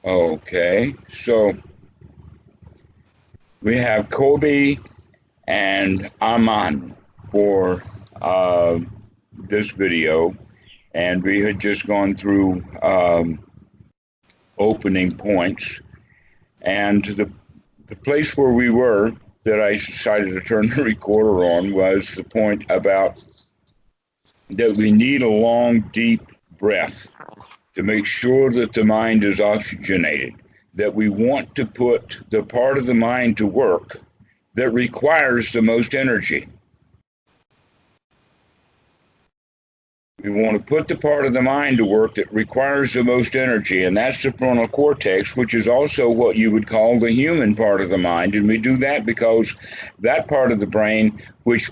Okay, so we have Coiby and Aman for uh, this video, and we had just gone through opening points, and the place where we were that I decided to turn the recorder on was the point about that we need a long, deep breath to make sure that the mind is oxygenated, that we want to put the part of the mind to work that requires the most energy. We want to put the part of the mind to work that requires the most energy, and that's the frontal cortex, which is also what you would call the human part of the mind. And we do that because that part of the brain, which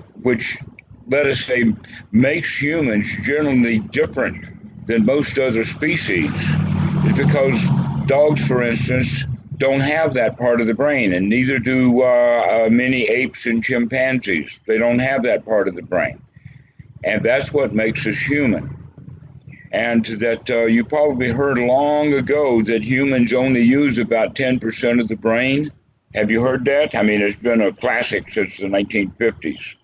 let us say, makes humans generally different than most other species, is because dogs, for instance, don't have that part of the brain, and neither do many apes and chimpanzees. They don't have that part of the brain. And that's what makes us human. And that you probably heard long ago that humans only use about 10% of the brain. Have you heard that? I mean, it's been a classic since the 1950s.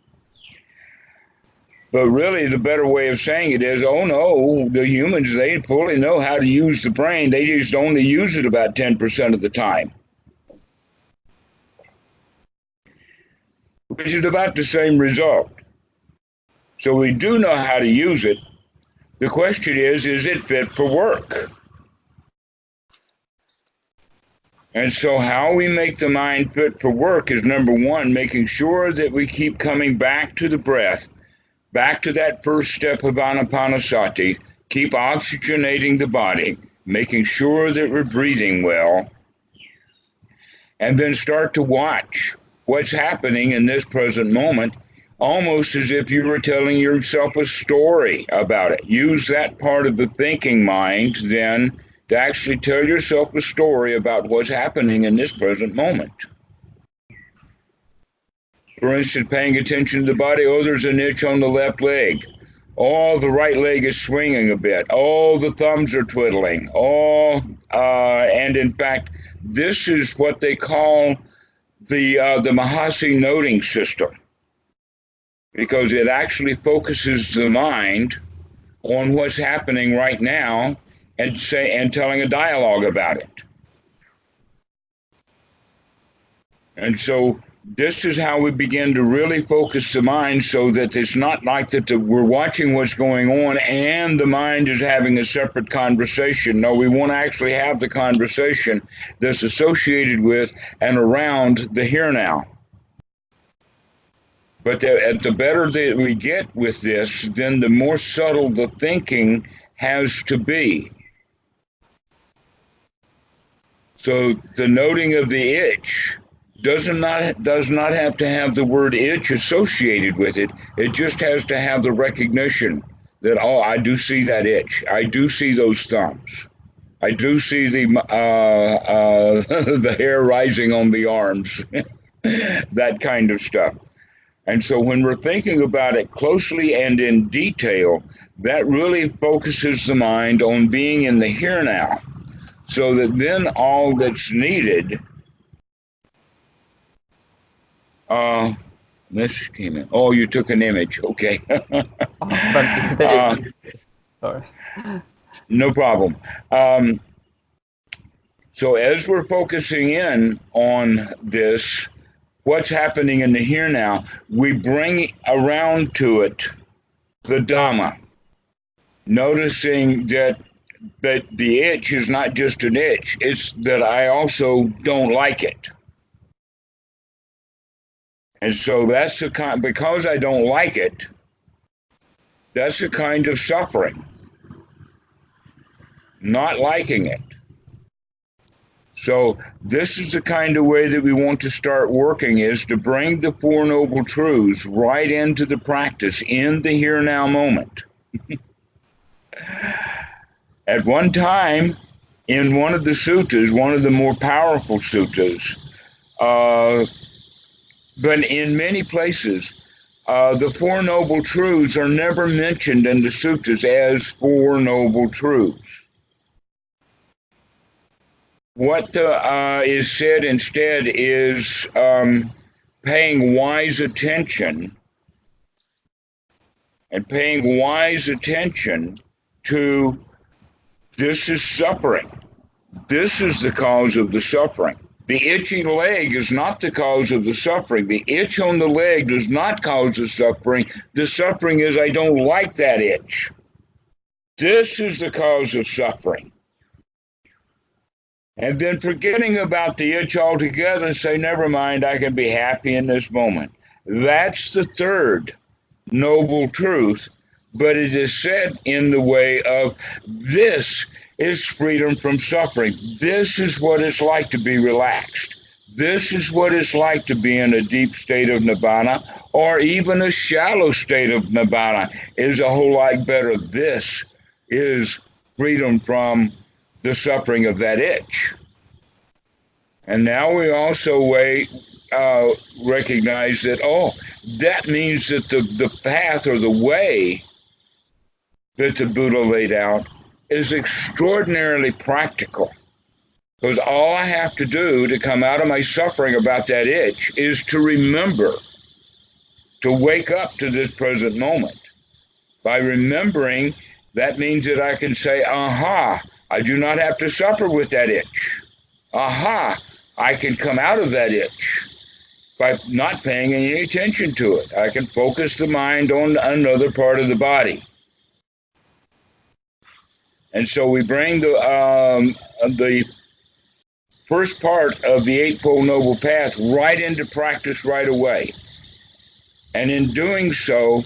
But really, the better way of saying it is, oh no, the humans, they fully know how to use the brain. They just only use it about 10% of the time, which is about the same result. So we do know how to use it. The question is it fit for work? And so how we make the mind fit for work is, number one, making sure that we keep coming back to the breath, back to that first step of anapanasati, keep oxygenating the body, making sure that we're breathing well, and then start to watch what's happening in this present moment, almost as if you were telling yourself a story about it. Use that part of the thinking mind then to actually tell yourself a story about what's happening in this present moment. For instance, paying attention to the body. Oh, there's an itch on the left leg. Oh, the right leg is swinging a bit. Oh, the thumbs are twiddling. Oh, and in fact, this is what they call the Mahasi noting system, because it actually focuses the mind on what's happening right now and telling a dialogue about it. And so this is how we begin to really focus the mind, so that it's not like that we're watching what's going on and the mind is having a separate conversation. No, we want to actually have the conversation that's associated with and around the here now. But the better that we get with this, then the more subtle the thinking has to be. So the noting of the itch does not have to have the word itch associated with it. It just has to have the recognition that, oh, I do see that itch. I do see those thumbs. I do see the the hair rising on the arms, that kind of stuff. And so when we're thinking about it closely and in detail, that really focuses the mind on being in the here now, so that then all that's needed, message came in. Oh, you took an image. Okay. Sorry. No problem. So as we're focusing in on this, what's happening in the here now, we bring around to it the Dhamma, noticing that the itch is not just an itch, it's that I also don't like it. And so that's the kind, because I don't like it, that's a kind of suffering, not liking it. So this is the kind of way that we want to start working, is to bring the Four Noble Truths right into the practice in the here now moment. At one time, in one of the suttas, one of the more powerful suttas, but in many places, the Four Noble Truths are never mentioned in the suttas as Four Noble Truths. what is said instead is paying wise attention to this is suffering. This is the cause of the suffering. The itching leg is not the cause of the suffering. The itch on the leg does not cause the suffering. The suffering is I don't like that itch. This is the cause of suffering. And then forgetting about the itch altogether, say, never mind, I can be happy in this moment. That's the third noble truth, but it is said in the way of this is freedom from suffering. This is what it's like to be relaxed. This is what it's like to be in a deep state of nibbana, or even a shallow state of nibbana is a whole lot better. This is freedom from the suffering of that itch. And now we also recognize that, that means that the path or the way that the Buddha laid out is extraordinarily practical. Because all I have to do to come out of my suffering about that itch is to remember, to wake up to this present moment. By remembering, that means that I can say, aha, I do not have to suffer with that itch. Aha, I can come out of that itch by not paying any attention to it. I can focus the mind on another part of the body. And so we bring the first part of the Eightfold Noble Path right into practice right away. And in doing so,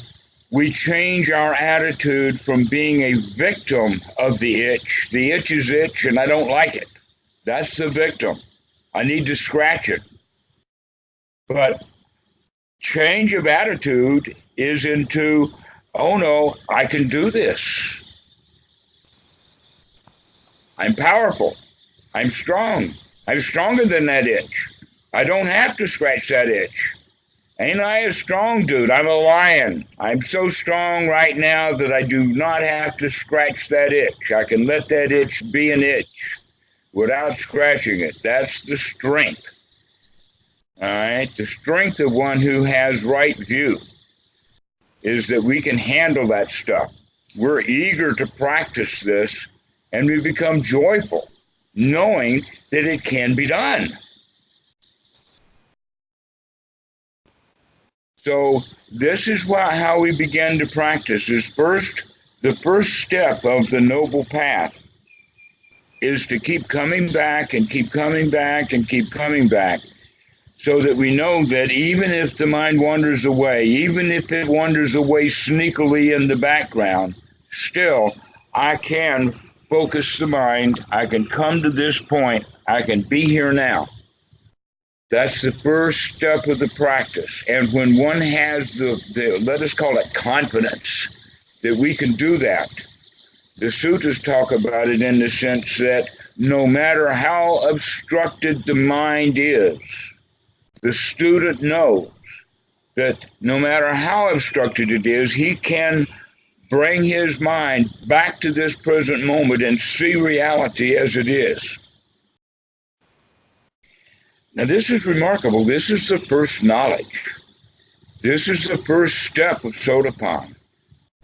we change our attitude from being a victim of the itch. The itch is itch, and I don't like it. That's the victim. I need to scratch it. But change of attitude is into, oh no, I can do this. I'm powerful. I'm strong. I'm stronger than that itch. I don't have to scratch that itch. Ain't I a strong dude? I'm a lion. I'm so strong right now that I do not have to scratch that itch. I can let that itch be an itch without scratching it. That's the strength. All right? The strength of one who has right view is that we can handle that stuff. We're eager to practice this, and we become joyful, knowing that it can be done. So this is how we begin to practice. The first step of the Noble Path is to keep coming back and keep coming back and keep coming back, so that we know that even if the mind wanders away, even if it wanders away sneakily in the background, still I can focus the mind. I can come to this point. I can be here now. That's the first step of the practice. And when one has the let us call it confidence, that we can do that, the sutras talk about it in the sense that no matter how obstructed the mind is, the student knows that no matter how obstructed it is, he can bring his mind back to this present moment and see reality as it is. Now, this is remarkable. This is the first knowledge. This is the first step of Sotapanna.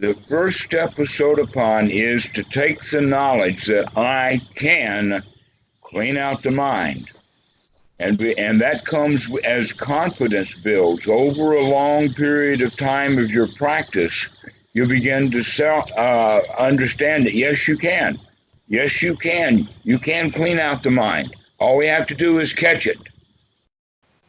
The first step of Sotapanna is to take the knowledge that I can clean out the mind. And that comes as confidence builds. Over a long period of time of your practice, you begin to understand that, yes, you can. Yes, you can. You can clean out the mind. All we have to do is catch it.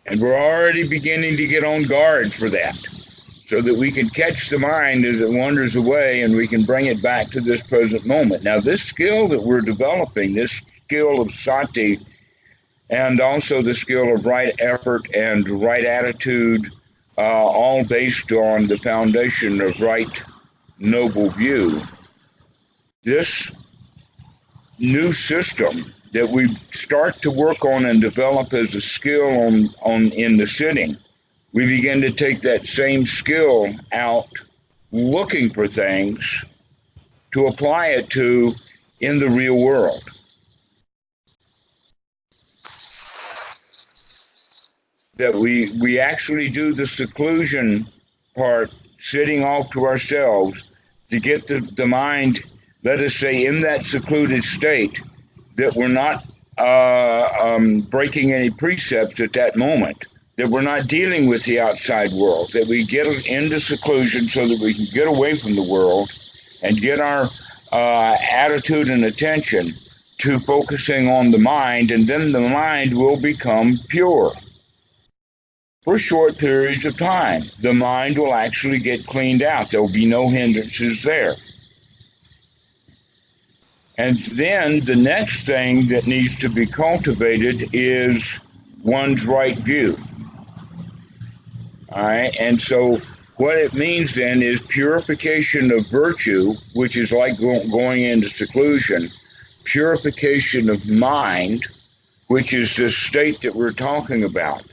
And we're already beginning to get on guard for that, so that we can catch the mind as it wanders away and we can bring it back to this present moment. Now, this skill that we're developing, this skill of sati, and also the skill of right effort and right attitude, all based on the foundation of right noble view, this new system that we start to work on and develop as a skill in the sitting, we begin to take that same skill out looking for things to apply it to in the real world. that we actually do the seclusion part, sitting off to ourselves, to get the mind, let us say, in that secluded state, that we're not breaking any precepts at that moment, that we're not dealing with the outside world, that we get into seclusion so that we can get away from the world and get our attitude and attention to focusing on the mind, and then the mind will become pure. For short periods of time, the mind will actually get cleaned out. There'll be no hindrances there. And then the next thing that needs to be cultivated is one's right view. All right. And so what it means then is purification of virtue, which is like going into seclusion, purification of mind, which is the state that we're talking about,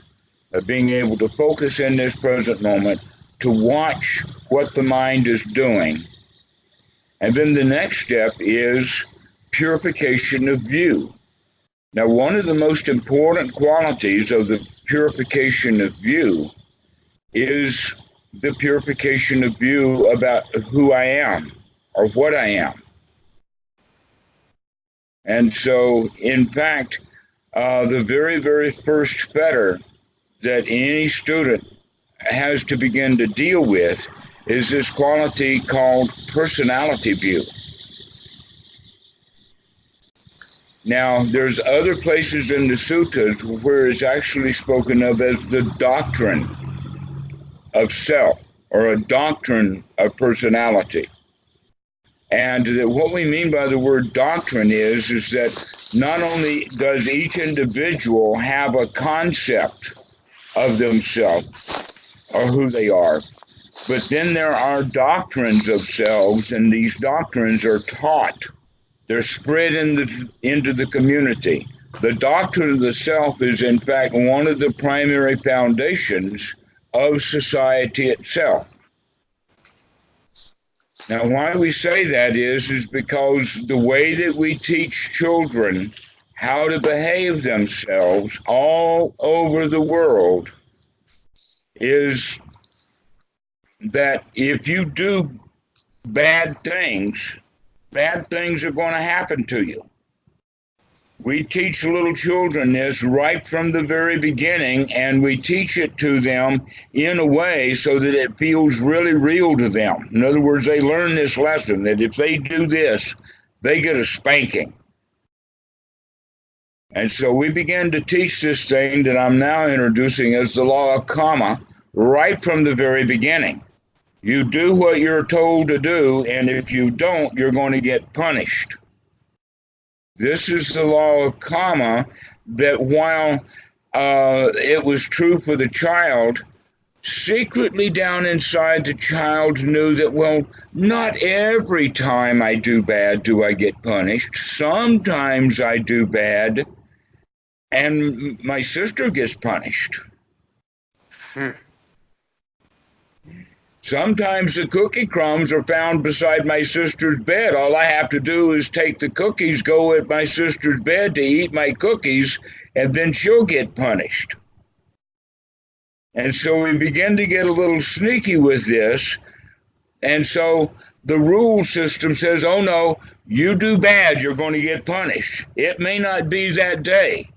of being able to focus in this present moment, to watch what the mind is doing. And then the next step is purification of view. Now, one of the most important qualities of the purification of view is the purification of view about who I am or what I am. And so, in fact, the very, very first fetter that any student has to begin to deal with is this quality called personality view. Now, there's other places in the suttas where it's actually spoken of as the doctrine of self, or a doctrine of personality. And what we mean by the word doctrine is that not only does each individual have a concept of themselves or who they are, but then there are doctrines of selves, and these doctrines are taught. They're spread into the community. The doctrine of the self is, in fact, one of the primary foundations of society itself. Now, why we say that is because the way that we teach children how to behave themselves all over the world is that if you do bad things are going to happen to you. We teach little children this right from the very beginning, and we teach it to them in a way so that it feels really real to them. In other words, they learn this lesson that if they do this, they get a spanking. And so we begin to teach this thing that I'm now introducing as the law of karma right from the very beginning. You do what you're told to do, and if you don't, you're going to get punished. This is the law of karma, that while it was true for the child, secretly down inside the child knew that, well, not every time I do bad do I get punished. Sometimes I do bad and my sister gets punished. Sometimes the cookie crumbs are found beside my sister's bed. All I have to do is take the cookies, go at my sister's bed to eat my cookies, and then she'll get punished. And so we begin to get a little sneaky with this. And so the rule system says, oh no, you do bad, you're going to get punished. It may not be that day.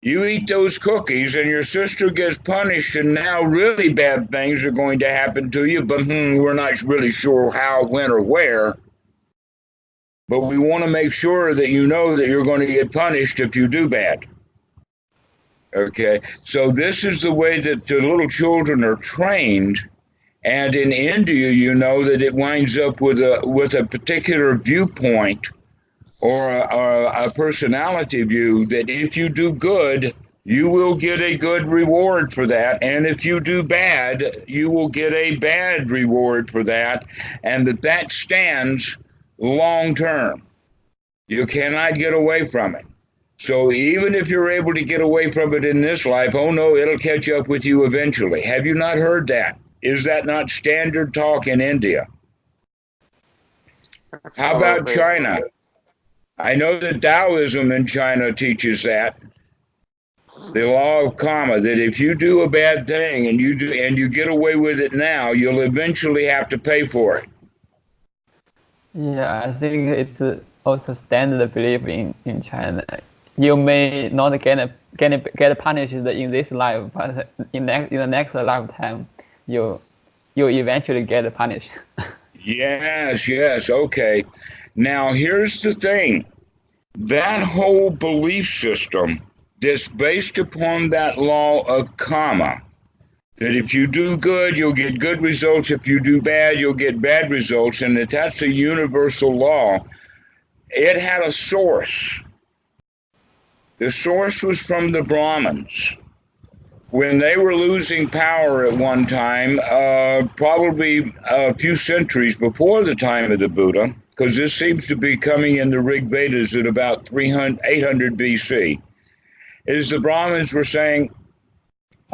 You eat those cookies and your sister gets punished, and now really bad things are going to happen to you, but we're not really sure how, when, or where. But we want to make sure that you know that you're going to get punished if you do bad. Okay, so this is the way that the little children are trained. And in India, you know that it winds up with a particular viewpoint or a personality view, that if you do good, you will get a good reward for that. And if you do bad, you will get a bad reward for that. And that stands long term. You cannot get away from it. So even if you're able to get away from it in this life, oh no, it'll catch up with you eventually. Have you not heard that? Is that not standard talk in India? Absolutely. How about China? I know that Taoism in China teaches that. The law of karma, that if you do a bad thing and you get away with it now, you'll eventually have to pay for it. Yeah, I think it's also standard belief in China. You may not get punished in this life, but in the next lifetime, you eventually get punished. Yes, yes, okay. Now here's the thing. That whole belief system that's based upon that law of karma, that if you do good, you'll get good results. If you do bad, you'll get bad results. And that's a universal law. It had a source. The source was from the Brahmins. When they were losing power at one time, probably a few centuries before the time of the Buddha, because this seems to be coming in the Rig Vedas at about 800 BC, is the Brahmins were saying,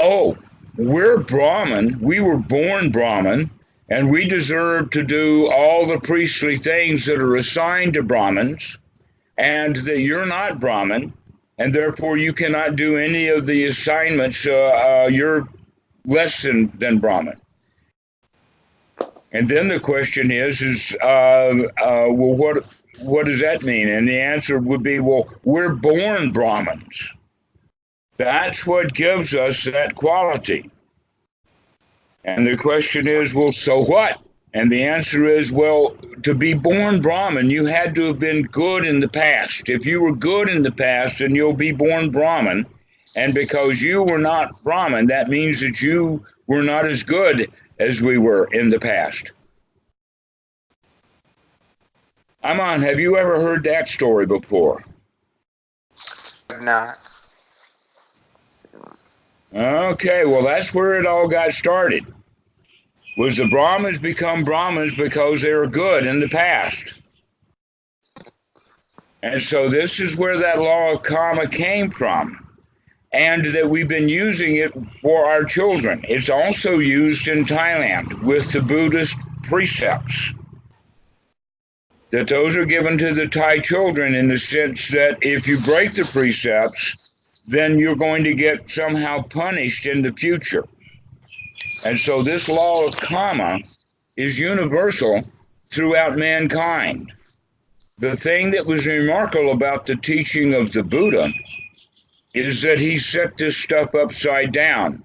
oh, we're Brahmin, we were born Brahmin, and we deserve to do all the priestly things that are assigned to Brahmins, and that you're not Brahmin, and therefore you cannot do any of the assignments. You're less than Brahmin. And then the question is well, what does that mean? And the answer would be, well, we're born Brahmins. That's what gives us that quality. And the question is, well, so what? And the answer is, well, to be born Brahmin, you had to have been good in the past. If you were good in the past, then you'll be born Brahmin. And because you were not Brahmin, that means that you were not as good as we were in the past. Aman, have you ever heard that story before? Not. Okay, well, that's where it all got started. Was the Brahmins become Brahmins because they were good in the past. And so this is where that law of karma came from, and that we've been using it for our children. It's also used in Thailand with the Buddhist precepts, that those are given to the Thai children in the sense that if you break the precepts, then you're going to get somehow punished in the future. And so this law of karma is universal throughout mankind. The thing that was remarkable about the teaching of the Buddha is that he set this stuff upside down.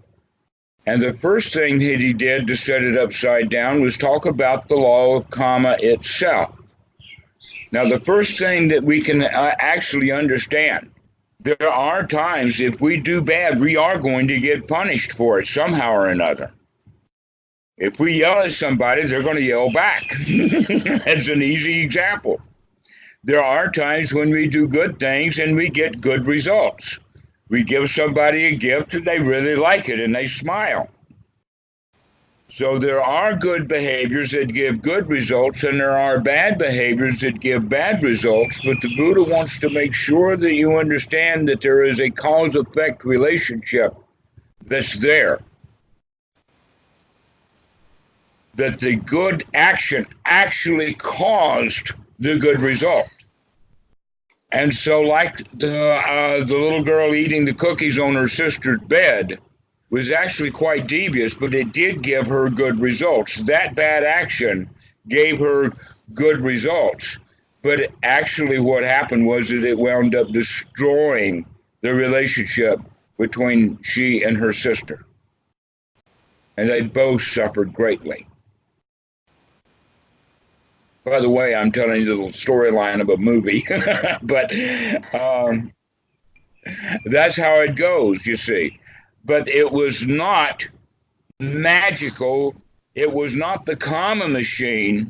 And the first thing that he did to set it upside down was talk about the law of karma itself. Now, the first thing that we can actually understand, there are times if we do bad, we are going to get punished for it somehow or another. If we yell at somebody, they're going to yell back. That's an easy example. There are times when we do good things and we get good results. We give somebody a gift and they really like it and they smile. So there are good behaviors that give good results and there are bad behaviors that give bad results, but the Buddha wants to make sure that you understand that there is a cause-effect relationship that's there. That the good action actually caused the good result. And so like the little girl eating the cookies on her sister's bed was actually quite devious, but it did give her good results. That bad action gave her good results. But actually what happened was that it wound up destroying the relationship between she and her sister. And they both suffered greatly. By the way, I'm telling you the little storyline of a movie, but that's how it goes, you see. But it was not magical. It was not the karma machine.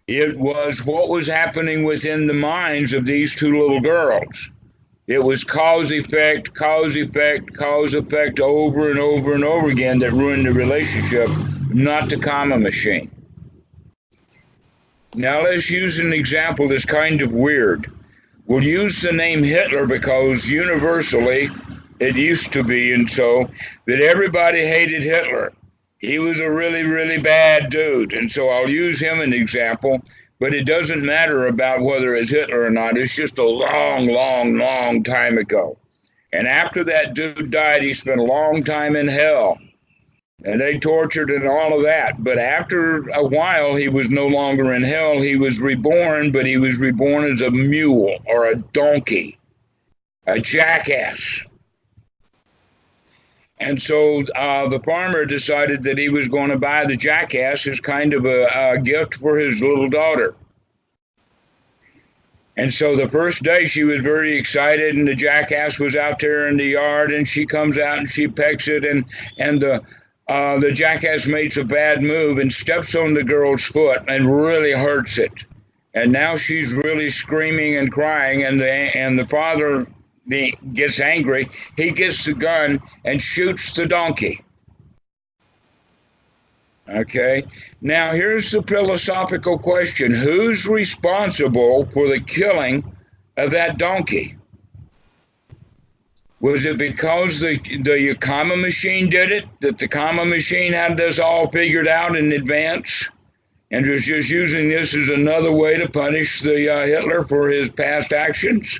It was what was happening within the minds of these two little girls. It was cause, effect, cause, effect, cause, effect over and over and over again that ruined the relationship, not the karma machine. Now let's use an example that's kind of weird. We'll use the name Hitler because universally it used to be, and so that everybody hated Hitler. He was a really, really bad dude, and so I'll use him as an example, but it doesn't matter about whether it's Hitler or not. It's just a long, long, long time ago. And after that dude died, he spent a long time in hell. And they tortured and all of that. But after a while, he was no longer in hell. He was reborn, but he was reborn as a mule or a donkey, a jackass. And so the farmer decided that he was going to buy the jackass as kind of a gift for his little daughter. And so the first day she was very excited, and the jackass was out there in the yard, and she comes out and she pecks it, and the jackass makes a bad move and steps on the girl's foot and really hurts it. And now she's really screaming and crying, and the father gets angry. He gets the gun and shoots the donkey. Okay, now here's the philosophical question. Who's responsible for the killing of that donkey? Was it because the karma machine did it? That the karma machine had this all figured out in advance and was just using this as another way to punish the Hitler for his past actions?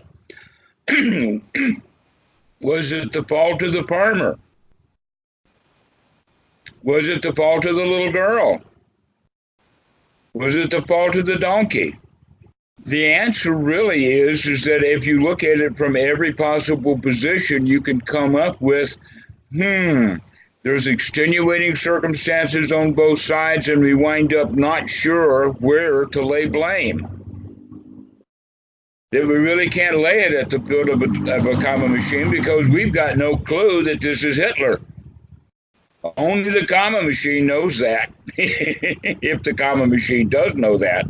Was it the fault of the farmer? Was it the fault of the little girl? Was it the fault of the donkey? The answer really is that if you look at it from every possible position, you can come up with, there's extenuating circumstances on both sides, and we wind up not sure where to lay blame. That we really can't lay it at the foot of a karma machine because we've got no clue that this is Hitler. Only the karma machine knows that, if the karma machine does know that.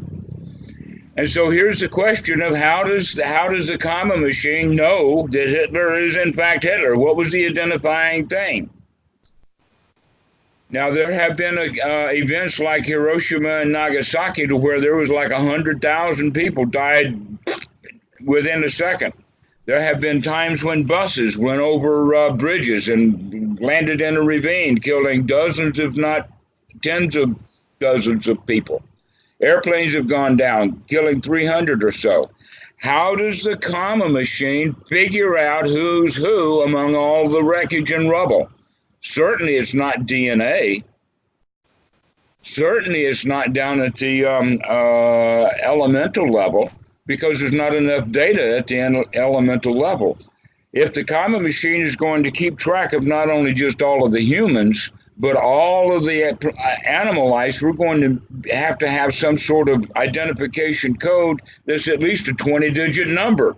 And so here's the question of how does the karma machine know that Hitler is in fact Hitler? What was the identifying thing? Now, there have been events like Hiroshima and Nagasaki to where there was like 100,000 people died within a second. There have been times when buses went over bridges and landed in a ravine, killing dozens, if not tens of dozens of people. Airplanes have gone down, killing 300 or so. How does the karma machine figure out who's who among all the wreckage and rubble? Certainly it's not DNA. Certainly it's not down at the elemental level, because there's not enough data at the elemental level. If the karma machine is going to keep track of not only just all of the humans, but all of the animal life, we're going to have some sort of identification code that's at least a 20-digit number.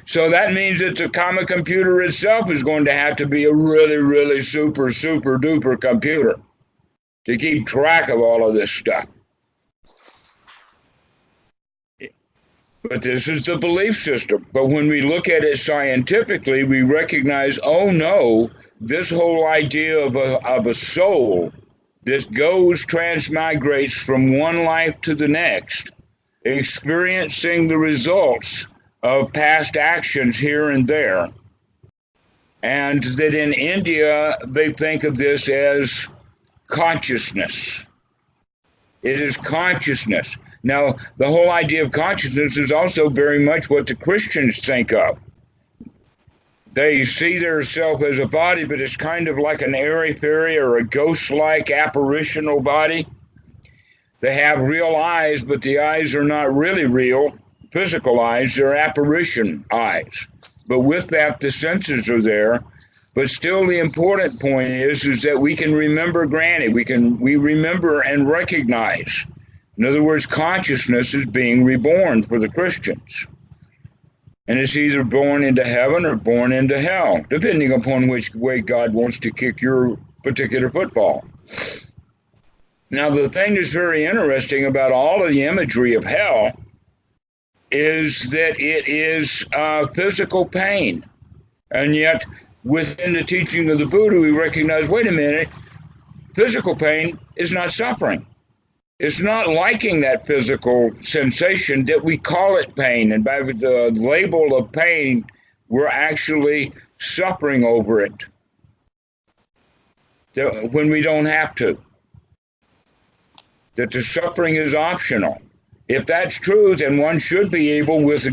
So that means that the karma computer itself is going to have to be a really, really super, super duper computer to keep track of all of this stuff. But this is the belief system. But when we look at it scientifically, we recognize, oh no, this whole idea of a soul that transmigrates from one life to the next, experiencing the results of past actions here and there. And that in India, they think of this as consciousness. It is consciousness. Now, the whole idea of consciousness is also very much what the Christians think of. They see their self as a body, but it's kind of like an airy-fairy or a ghost-like apparitional body. They have real eyes, but the eyes are not really real, physical eyes. They're apparition eyes. But with that, the senses are there. But still, the important point is that we can remember Granny. We remember and recognize. In other words, consciousness is being reborn for the Christians. And it's either born into heaven or born into hell, depending upon which way God wants to kick your particular football. Now, the thing that's very interesting about all of the imagery of hell is that it is physical pain. And yet, within the teaching of the Buddha, we recognize, wait a minute, physical pain is not suffering. It's not liking that physical sensation that we call it pain. And by the label of pain, we're actually suffering over it when we don't have to. That the suffering is optional. If that's true, then one should be able, with a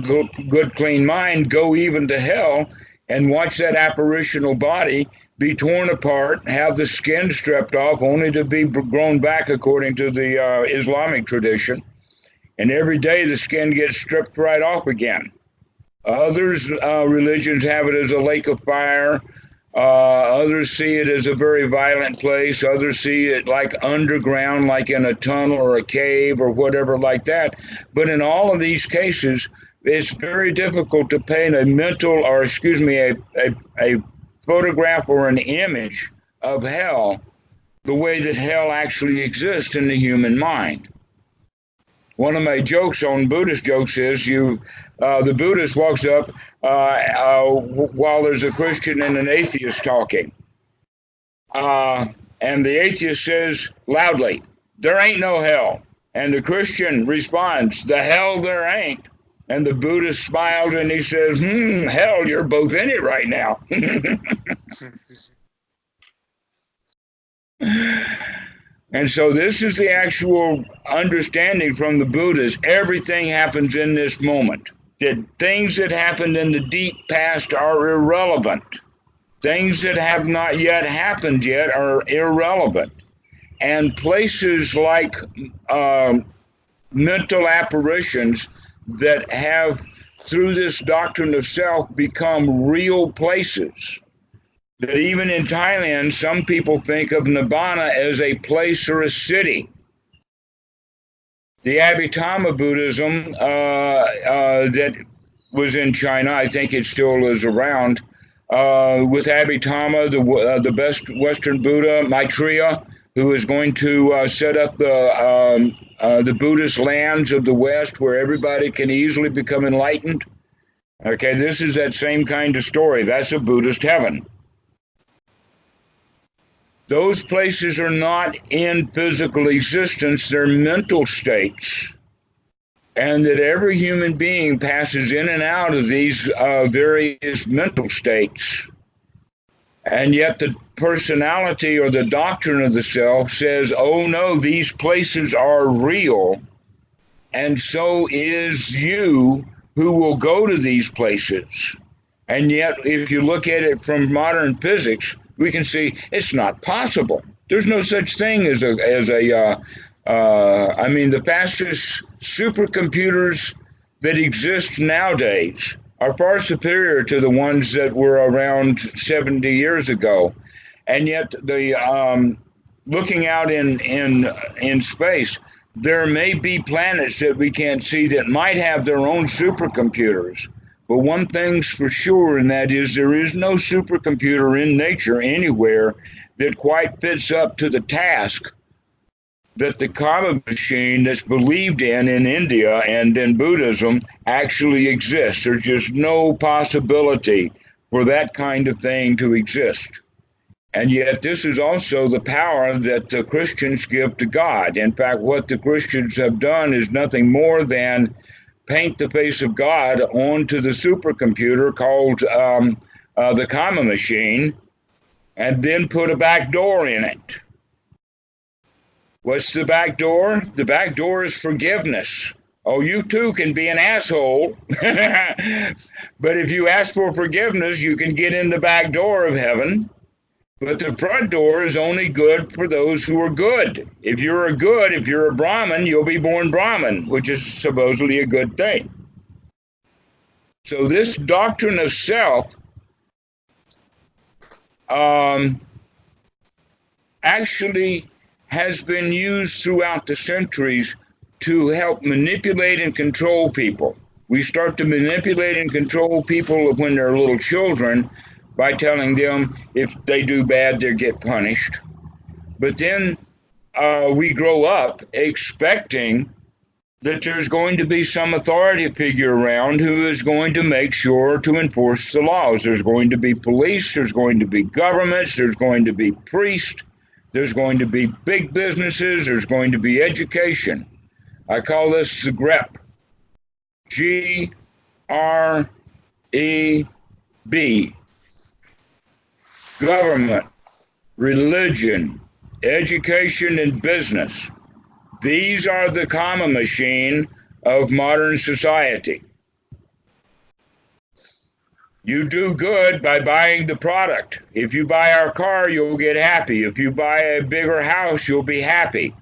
good clean mind, go even to hell and watch that apparitional body be torn apart, have the skin stripped off, only to be grown back according to the Islamic tradition. And every day the skin gets stripped right off again. Others religions have it as a lake of fire. Others see it as a very violent place. Others see it like underground, like in a tunnel or a cave or whatever like that. But in all of these cases, it's very difficult to paint a mental, or excuse me, a photograph or an image of hell the way that hell actually exists in the human mind. One of my jokes on Buddhist jokes is the Buddhist walks up while there's a Christian and an atheist talking. And the atheist says loudly, "There ain't no hell." And the Christian responds, "The hell there ain't." And the Buddhist smiled and he says, "Hell, you're both in it right now." And so this is the actual understanding from the Buddhists. Everything happens in this moment. That things that happened in the deep past are irrelevant. Things that have not yet happened yet are irrelevant. And places like mental apparitions that have, through this doctrine of self, become real places. That even in Thailand, some people think of Nibbana as a place or a city. The Abhidhamma Buddhism that was in China, I think it still is around, with Abhidhamma, the best Western Buddha, Maitreya, who is going to set up the Buddhist lands of the West where everybody can easily become enlightened. Okay, this is that same kind of story. That's a Buddhist heaven. Those places are not in physical existence, they're mental states. And that every human being passes in and out of these various mental states. And yet the personality or the doctrine of the self says, oh no, these places are real, and so is you who will go to these places. And yet, if you look at it from modern physics, we can see it's not possible. There's no such thing as the fastest supercomputers that exist nowadays are far superior to the ones that were around 70 years ago. And yet, looking out in space, there may be planets that we can't see that might have their own supercomputers. But one thing's for sure, and that is there is no supercomputer in nature anywhere that quite fits up to the task that the karma machine that's believed in India and in Buddhism actually exists. There's just no possibility for that kind of thing to exist. And yet this is also the power that the Christians give to God. In fact, what the Christians have done is nothing more than paint the face of God onto the supercomputer called the karma machine, and then put a back door in it. What's the back door? The back door is forgiveness. Oh, you too can be an asshole, but if you ask for forgiveness, you can get in the back door of heaven. But the front door is only good for those who are good. If you're a Brahmin, you'll be born Brahmin, which is supposedly a good thing. So this doctrine of self actually has been used throughout the centuries to help manipulate and control people. We start to manipulate and control people when they're little children by telling them if they do bad, they get punished. But then we grow up expecting that there's going to be some authority figure around who is going to make sure to enforce the laws. There's going to be police, there's going to be governments, there's going to be priests, there's going to be big businesses, there's going to be education. I call this the GREB. G-R-E-B. Government, religion, education, and business. These are the karma machine of modern society. You do good by buying the product. If you buy our car, you'll get happy. If you buy a bigger house, you'll be happy.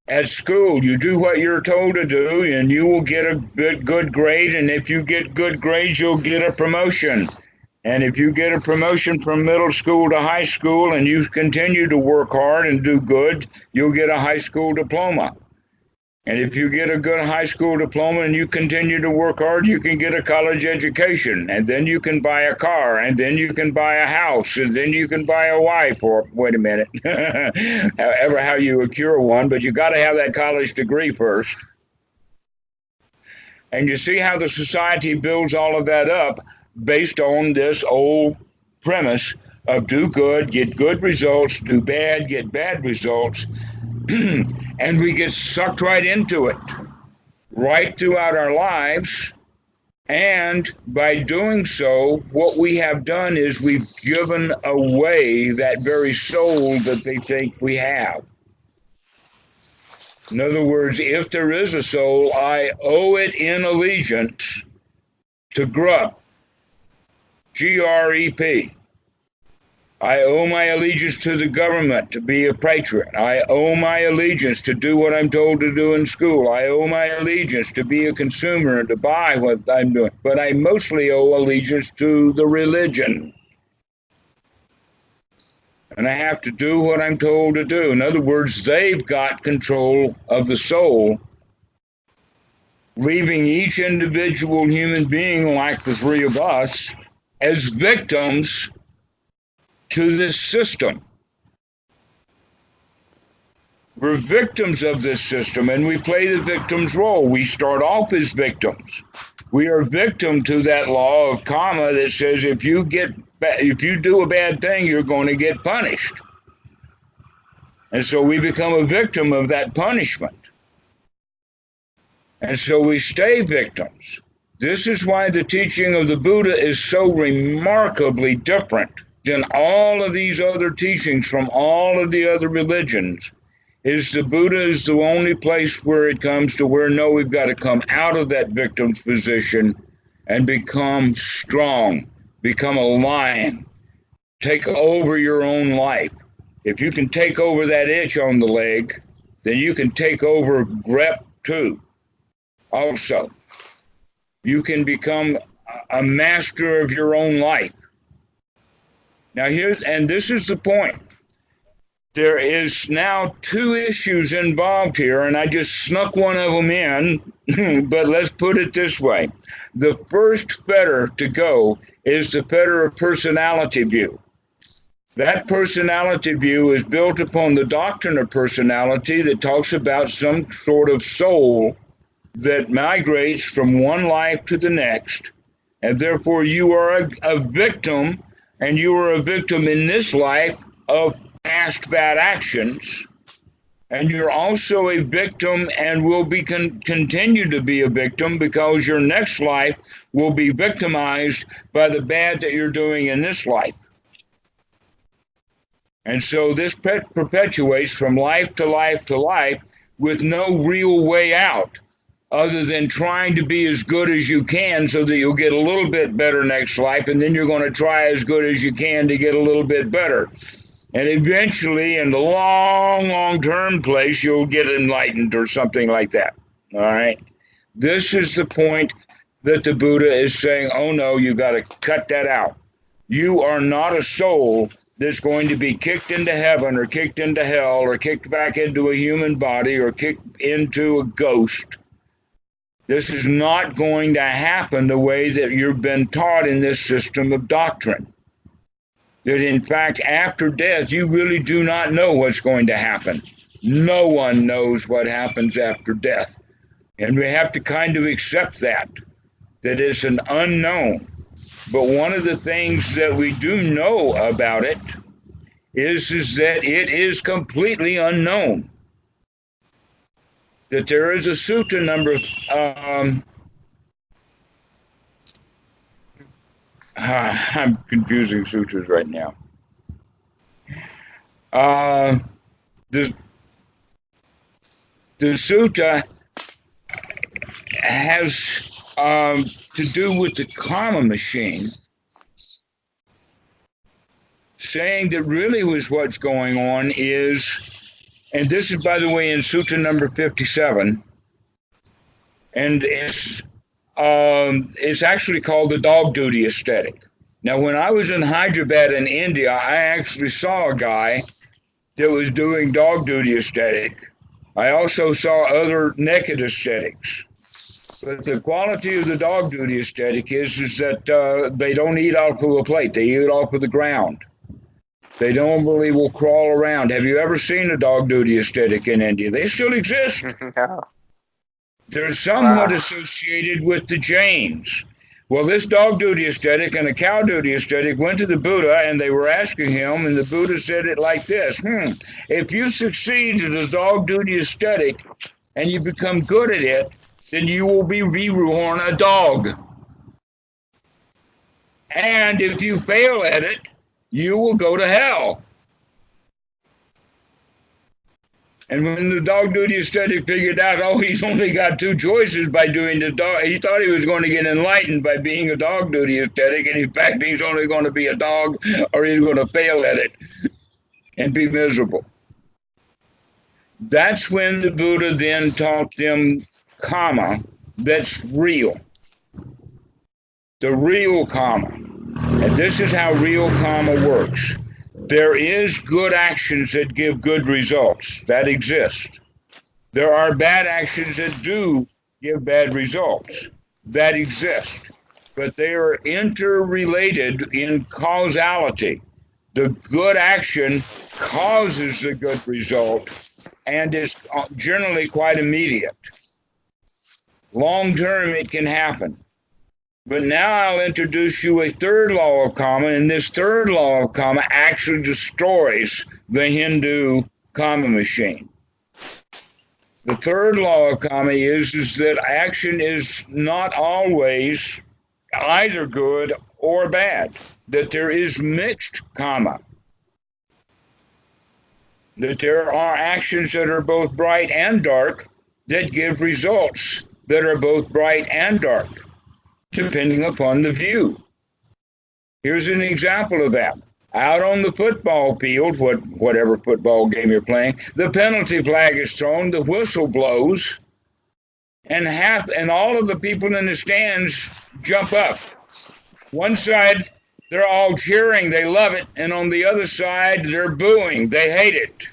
At school, you do what you're told to do, and you will get a good grade. And if you get good grades, you'll get a promotion. And if you get a promotion from middle school to high school and you continue to work hard and do good, you'll get a high school diploma. And if you get a good high school diploma and you continue to work hard, you can get a college education. And then you can buy a car. And then you can buy a house. And then you can buy a wife. Or, wait a minute, however how you accrue one. But you got to have that college degree first. And you see how the society builds all of that up based on this old premise of do good, get good results, do bad, get bad results. And we get sucked right into it, right throughout our lives. And by doing so, what we have done is we've given away that very soul that they think we have. In other words, if there is a soul, I owe it in allegiance to GRUP, G-R-E-P. I owe my allegiance to the government to be a patriot. I owe my allegiance to do what I'm told to do in school. I owe my allegiance to be a consumer and to buy what I'm doing. But I mostly owe allegiance to the religion. And I have to do what I'm told to do. In other words, they've got control of the soul, leaving each individual human being like the three of us as victims to this system. We're victims of this system, and we play the victim's role. We start off as victims. We are victim to that law of karma that says if you do a bad thing, you're going to get punished. And so we become a victim of that punishment. And so we stay victims. This is why the teaching of the Buddha is so remarkably different than all of these other teachings from all of the other religions. Is the Buddha is the only place where it comes to where, no, we've got to come out of that victim's position and become strong, become a lion, take over your own life. If you can take over that itch on the leg, then you can take over grep too. Also, you can become a master of your own life. Now this is the point. There is now two issues involved here, and I just snuck one of them in, but let's put it this way. The first fetter to go is the fetter of personality view. That personality view is built upon the doctrine of personality that talks about some sort of soul that migrates from one life to the next, and therefore you are a victim. And you are a victim in this life of past bad actions. And you're also a victim and will be continue to be a victim because your next life will be victimized by the bad that you're doing in this life. And so this perpetuates from life to life to life with no real way out, other than trying to be as good as you can so that you'll get a little bit better next life, and then you're going to try as good as you can to get a little bit better. And eventually, in the long-term place, you'll get enlightened or something like that. All right? This is the point that the Buddha is saying, oh no, you got to cut that out. You are not a soul that's going to be kicked into heaven or kicked into hell or kicked back into a human body or kicked into a ghost. This is not going to happen the way that you've been taught in this system of doctrine. That in fact, after death, you really do not know what's going to happen. No one knows what happens after death. And we have to kind of accept that it's an unknown. But one of the things that we do know about it is that it is completely unknown. That there is a sutta number, I'm confusing sutras right now. The sutta has to do with the karma machine, saying that really was what's going on is, and this is, by the way, in Sutta number 57, and it's actually called the dog duty aesthetic. Now, when I was in Hyderabad in India, I actually saw a guy that was doing dog duty aesthetic. I also saw other naked aesthetics. But the quality of the dog duty aesthetic is that they don't eat off of a plate. They eat off of the ground. They normally will crawl around. Have you ever seen a dog duty aesthetic in India? They still exist. No. They're somewhat associated with the Jains. Well, this dog duty aesthetic and a cow duty aesthetic went to the Buddha, and they were asking him, and the Buddha said it like this: if you succeed at a dog duty aesthetic and you become good at it, then you will be reborn a dog. And if you fail at it, you will go to hell. And when the dog duty aesthetic figured out, oh, he's only got two choices by doing the dog, he thought he was going to get enlightened by being a dog duty aesthetic, and in fact, he's only going to be a dog, or he's going to fail at it and be miserable. That's when the Buddha then taught them karma that's real. The real karma. And this is how real karma works. There is good actions that give good results. That exist. There are bad actions that do give bad results. That exist. But they are interrelated in causality. The good action causes the good result and is generally quite immediate. Long term, it can happen. But now I'll introduce you a third law of karma, and this third law of karma actually destroys the Hindu karma machine. The third law of karma is that action is not always either good or bad, that there is mixed karma, that there are actions that are both bright and dark that give results that are both bright and dark, depending upon the view. Here's an example of that. Out on the football field, whatever football game you're playing, the penalty flag is thrown, the whistle blows, and all of the people in the stands jump up. One side, they're all cheering, they love it, and on the other side, they're booing, they hate it.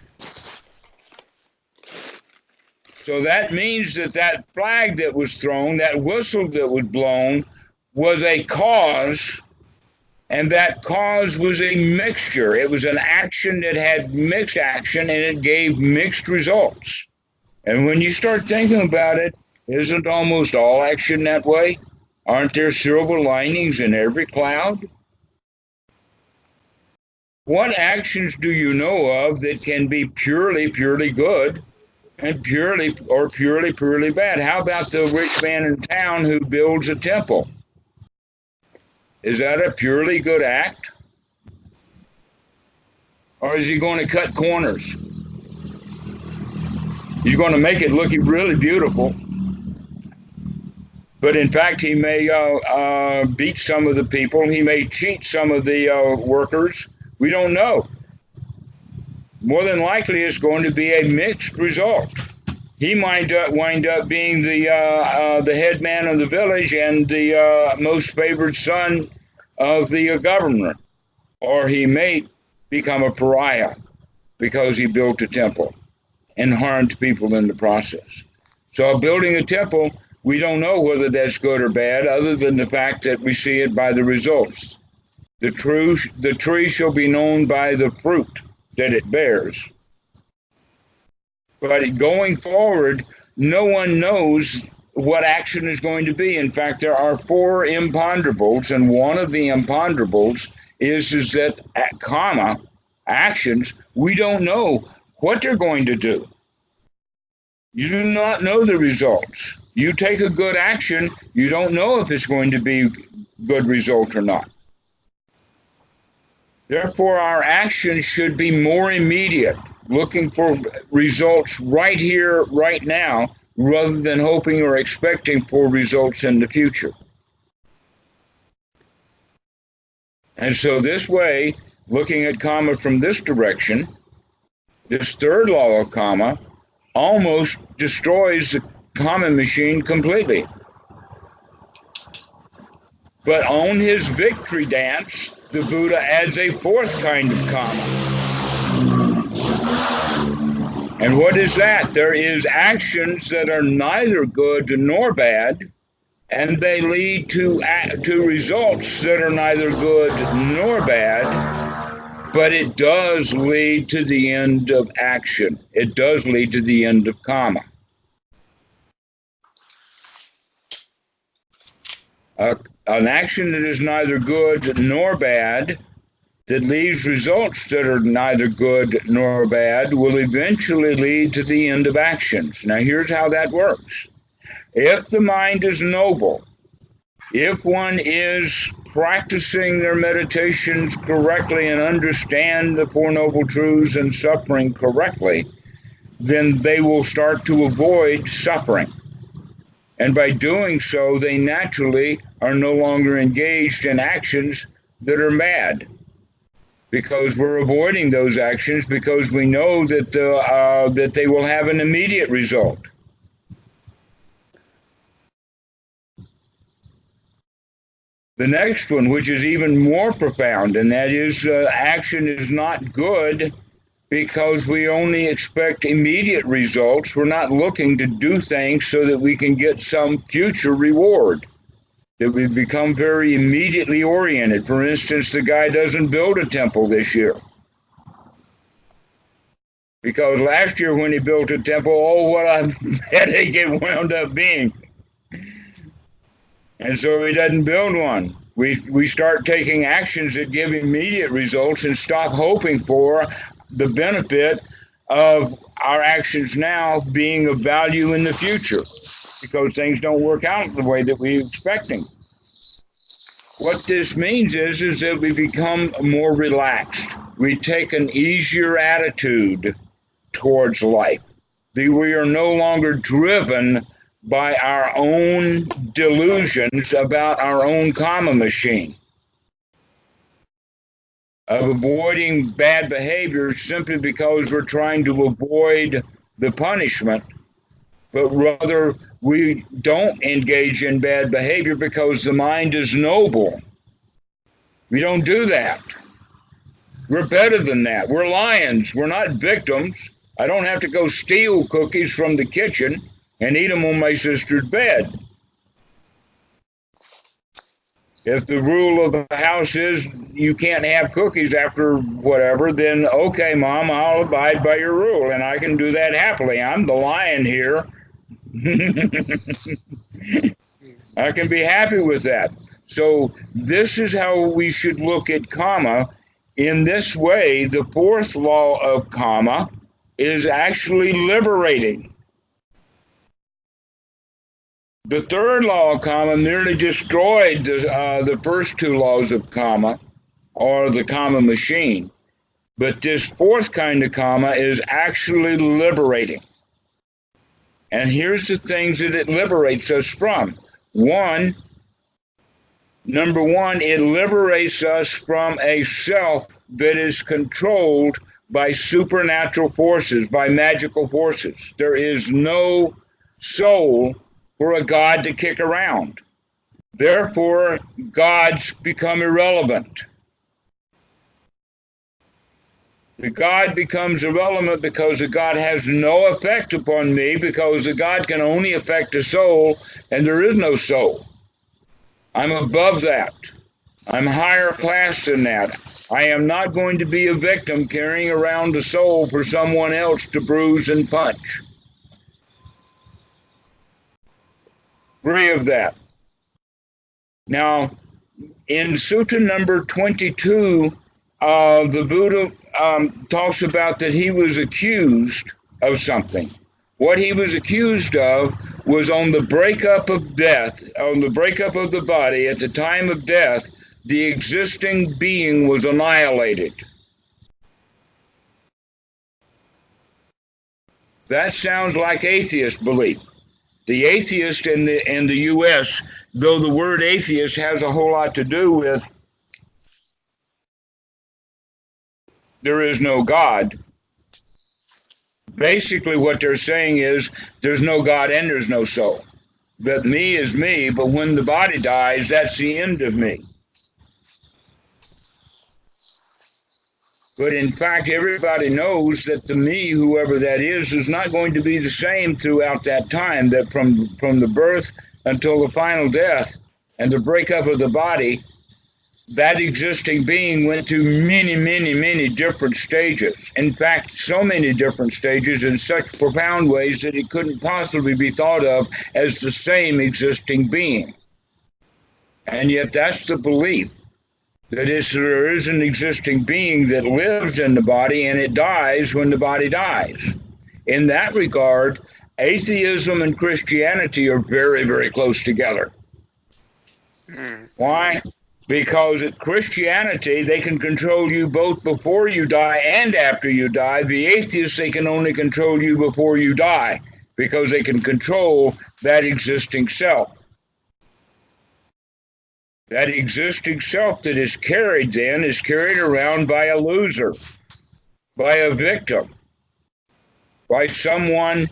So that means that flag that was thrown, that whistle that was blown, was a cause, and that cause was a mixture. It was an action that had mixed action, and it gave mixed results. And when you start thinking about it, isn't almost all action that way? Aren't there silver linings in every cloud? What actions do you know of that can be purely good and purely bad? How about the rich man in town who builds a temple? Is that a purely good act? Or is he going to cut corners? He's going to make it look really beautiful. But in fact, he may beat some of the people. He may cheat some of the workers. We don't know. More than likely, it's going to be a mixed result. He might wind up being the head man of the village and the most favored son of the governor. Or he may become a pariah because he built a temple and harmed people in the process. So building a temple, we don't know whether that's good or bad, other than the fact that we see it by the results. The tree shall be known by the fruit that it bears. But going forward, no one knows what action is going to be. In fact, there are 4 imponderables, and one of the imponderables is that karma, actions, we don't know what they're going to do. You do not know the results. You take a good action, you don't know if it's going to be good results or not. Therefore, our actions should be more immediate. looking for results right here, right now, rather than hoping or expecting for results in the future. And so this way, looking at karma from this direction, this third law of karma almost destroys the karma machine completely. But on his victory dance, the Buddha adds a fourth kind of karma. And what is that? There is actions that are neither good nor bad, and they lead to results that are neither good nor bad, but it does lead to the end of action. It does lead to the end of karma. An action that is neither good nor bad, that leaves results that are neither good nor bad, will eventually lead to the end of actions. Now here's how that works. If the mind is noble, if one is practicing their meditations correctly and understand the Four Noble Truths and suffering correctly, then they will start to avoid suffering. And by doing so, they naturally are no longer engaged in actions that are bad, because we're avoiding those actions because we know that that they will have an immediate result. The next one, which is even more profound, and that is action is not good because we only expect immediate results. We're not looking to do things so that we can get some future reward, that we become very immediately oriented. For instance, the guy doesn't build a temple this year because last year when he built a temple, oh, what a headache it wound up being. And so he doesn't build one. We start taking actions that give immediate results and stop hoping for the benefit of our actions now being of value in the future, because things don't work out the way that we're expecting. What this means is that we become more relaxed. We take an easier attitude towards life. We are no longer driven by our own delusions about our own karma machine, of avoiding bad behavior simply because we're trying to avoid the punishment, but rather we don't engage in bad behavior because the mind is noble. We don't do that. We're better than that. We're lions. We're not victims. I don't have to go steal cookies from the kitchen and eat them on my sister's bed. If the rule of the house is you can't have cookies after whatever, then okay, Mom, I'll abide by your rule, and I can do that happily. I'm the lion here. I can be happy with that. So this is how we should look at karma. In this way, the fourth law of karma is actually liberating. The third law of karma merely destroyed the first two laws of karma, or the karma machine. But this fourth kind of karma is actually liberating. And here's the things that it liberates us from. Number one, it liberates us from a self that is controlled by supernatural forces, by magical forces. There is no soul for a god to kick around. Therefore, gods become irrelevant. The god becomes irrelevant because the god has no effect upon me, because the god can only affect a soul, and there is no soul. I'm above that. I'm higher class than that. I am not going to be a victim carrying around a soul for someone else to bruise and punch. Free of that. Now, in Sutta number 22, the Buddha talks about that he was accused of something. What he was accused of was on the breakup of death, on the breakup of the body, at the time of death, the existing being was annihilated. That sounds like atheist belief. The atheist in the U.S., though the word atheist has a whole lot to do with there is no God, basically what they're saying is there's no God and there's no soul. That me is me, but when the body dies, that's the end of me. But in fact, everybody knows that the me, whoever that is not going to be the same throughout that time, that from the birth until the final death and the breakup of the body, that existing being went through many, many, many different stages. In fact, so many different stages in such profound ways that it couldn't possibly be thought of as the same existing being. And yet that's the belief. That is, there is an existing being that lives in the body and it dies when the body dies. In that regard, atheism and Christianity are very, very close together. Why? Because at Christianity, they can control you both before you die and after you die. The atheists, they can only control you before you die because they can control that existing self. That existing self that is carried then is carried around by a loser, by a victim, by someone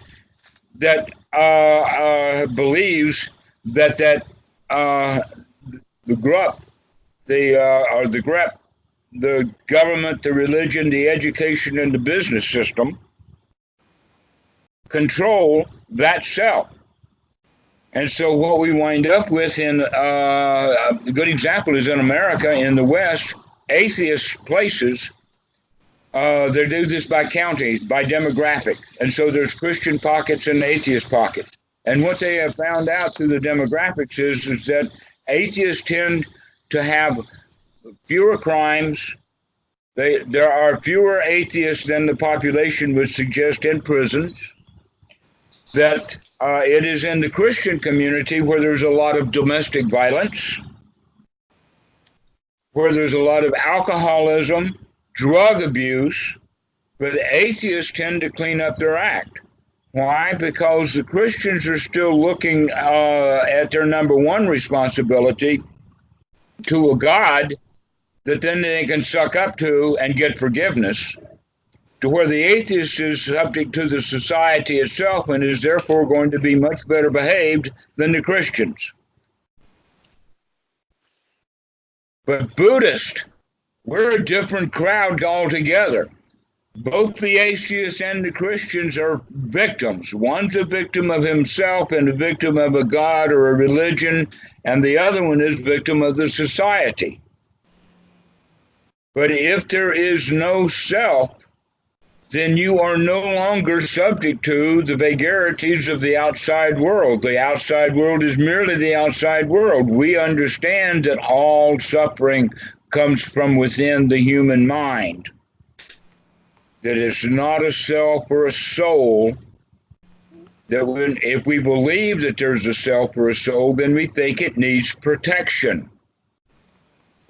that believes that the government, the religion, the education, and the business system control that self. And so what we wind up with a good example is in America, in the West, atheist places, they do this by county, by demographic. And so there's Christian pockets and atheist pockets. And what they have found out through the demographics is that atheists tend to have fewer crimes. There are fewer atheists than the population would suggest in prisons. That it is in the Christian community where there's a lot of domestic violence, where there's a lot of alcoholism, drug abuse, but atheists tend to clean up their act. Why? Because the Christians are still looking at their number one responsibility to a God that then they can suck up to and get forgiveness, to where the atheist is subject to the society itself and is therefore going to be much better behaved than the Christians. But Buddhist, we're a different crowd altogether. Both the atheists and the Christians are victims. One's a victim of himself and a victim of a God or a religion, and the other one is victim of the society. But if there is no self, then you are no longer subject to the vagaries of the outside world. The outside world is merely the outside world. We understand that all suffering comes from within the human mind. That it's not a self or a soul. That if we believe that there's a self or a soul, then we think it needs protection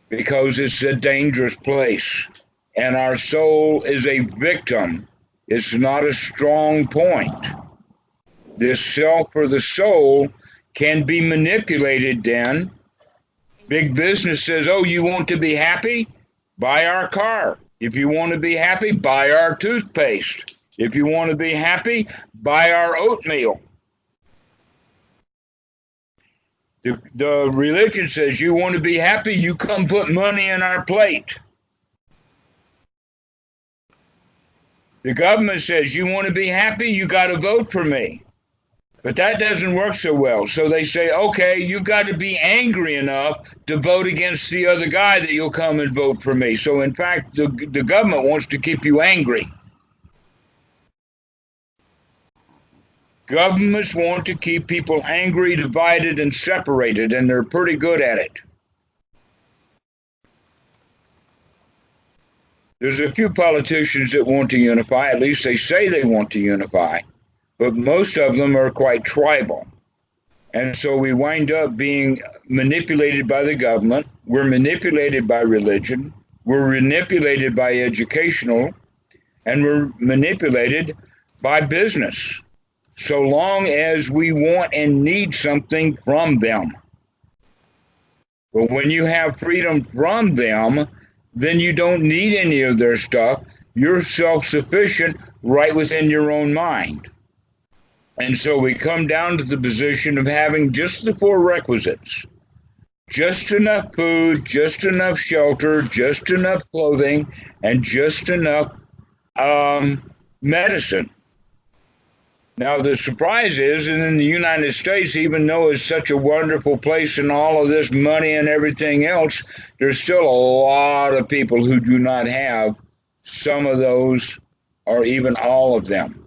because it's a dangerous place. And our soul is a victim. It's not a strong point. This self or the soul can be manipulated then. Big business says, oh, you want to be happy? Buy our car. If you want to be happy, buy our toothpaste. If you want to be happy, buy our oatmeal. The religion says, you want to be happy? You come put money in our plate. The government says, you want to be happy? You got to vote for me. But that doesn't work so well. So they say, okay, you've got to be angry enough to vote against the other guy that you'll come and vote for me. So in fact, the government wants to keep you angry. Governments want to keep people angry, divided, and separated, and they're pretty good at it. There's a few politicians that want to unify, at least they say they want to unify, but most of them are quite tribal. And so we wind up being manipulated by the government, we're manipulated by religion, we're manipulated by educational, and we're manipulated by business, so long as we want and need something from them. But when you have freedom from them, then you don't need any of their stuff. You're self-sufficient right within your own mind. And so we come down to the position of having just the four requisites. Just enough food, just enough shelter, just enough clothing, and just enough medicine. Now, the surprise is, and in the United States, even though it's such a wonderful place and all of this money and everything else, there's still a lot of people who do not have some of those or even all of them.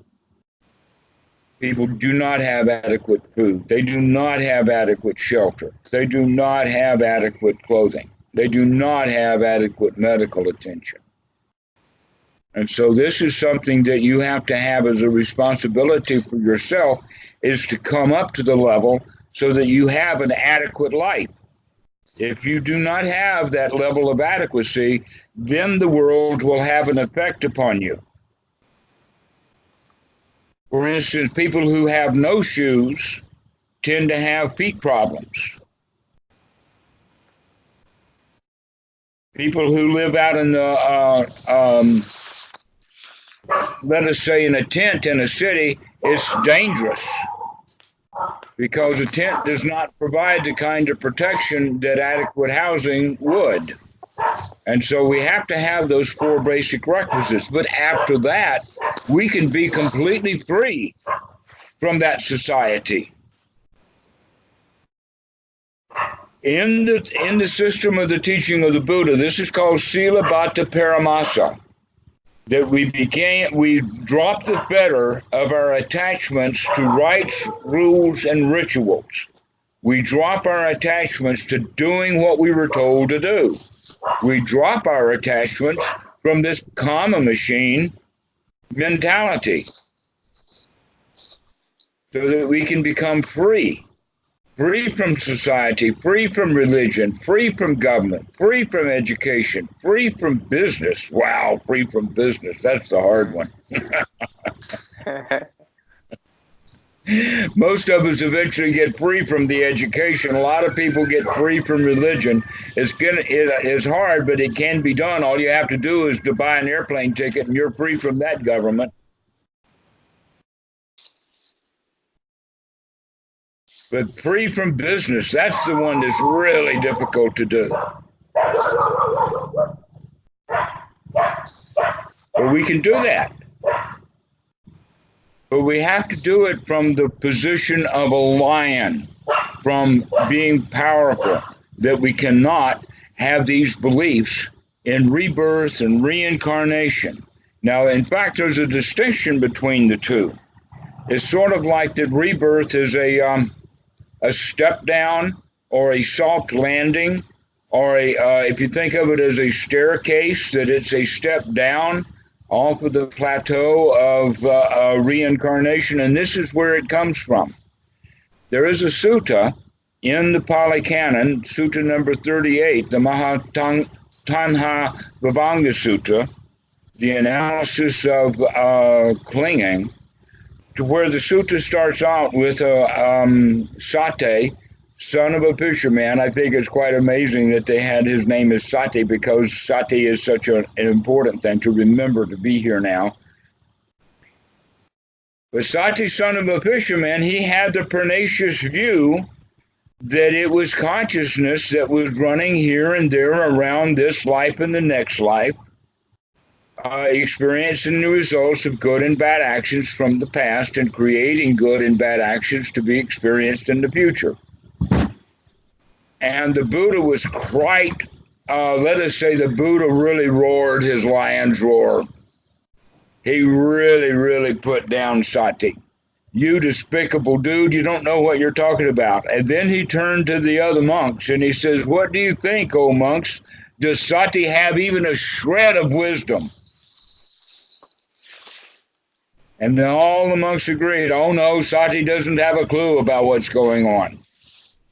People do not have adequate food. They do not have adequate shelter. They do not have adequate clothing. They do not have adequate medical attention. And so this is something that you have to have as a responsibility for yourself, is to come up to the level so that you have an adequate life. If you do not have that level of adequacy, then the world will have an effect upon you. For instance, people who have no shoes tend to have feet problems. People who live out in the, let us say in a tent in a city, it's dangerous because a tent does not provide the kind of protection that adequate housing would. And so we have to have those four basic requisites. But after that, we can be completely free from that society. In the system of the teaching of the Buddha, this is called Sila Bhatta Paramasa, that we drop the fetter of our attachments to rites, rules, and rituals. We drop our attachments to doing what we were told to do. We drop our attachments from this karma machine mentality so that we can become free. Free from society, free from religion, free from government, free from education, free from business. Wow, free from business. That's the hard one. Most of us eventually get free from the education. A lot of people get free from religion. It's hard, but it can be done. All you have to do is to buy an airplane ticket and you're free from that government. But free from business, that's the one that's really difficult to do. But we can do that. But we have to do it from the position of a lion, from being powerful, that we cannot have these beliefs in rebirth and reincarnation. Now, in fact, there's a distinction between the two. It's sort of like that rebirth is a step down or a soft landing, or if you think of it as a staircase, that it's a step down off of the plateau of reincarnation, and this is where it comes from. There is a sutta in the Pali Canon, Sutta number 38, the Tanha Vibhanga Sutta, the analysis of clinging, to where the sutta starts out with Sati, son of a fisherman. I think it's quite amazing that they had his name as Sati, because Sati is such an important thing to remember to be here now. But Sati, son of a fisherman, he had the pernicious view that it was consciousness that was running here and there around this life and the next life, experiencing the results of good and bad actions from the past and creating good and bad actions to be experienced in the future. And the Buddha was quite, let us say the Buddha really roared his lion's roar. He really, really put down Sati. You despicable dude, you don't know what you're talking about. And then he turned to the other monks and he says, what do you think, O monks? Does Sati have even a shred of wisdom? And then all the monks agreed, oh no, Sati doesn't have a clue about what's going on.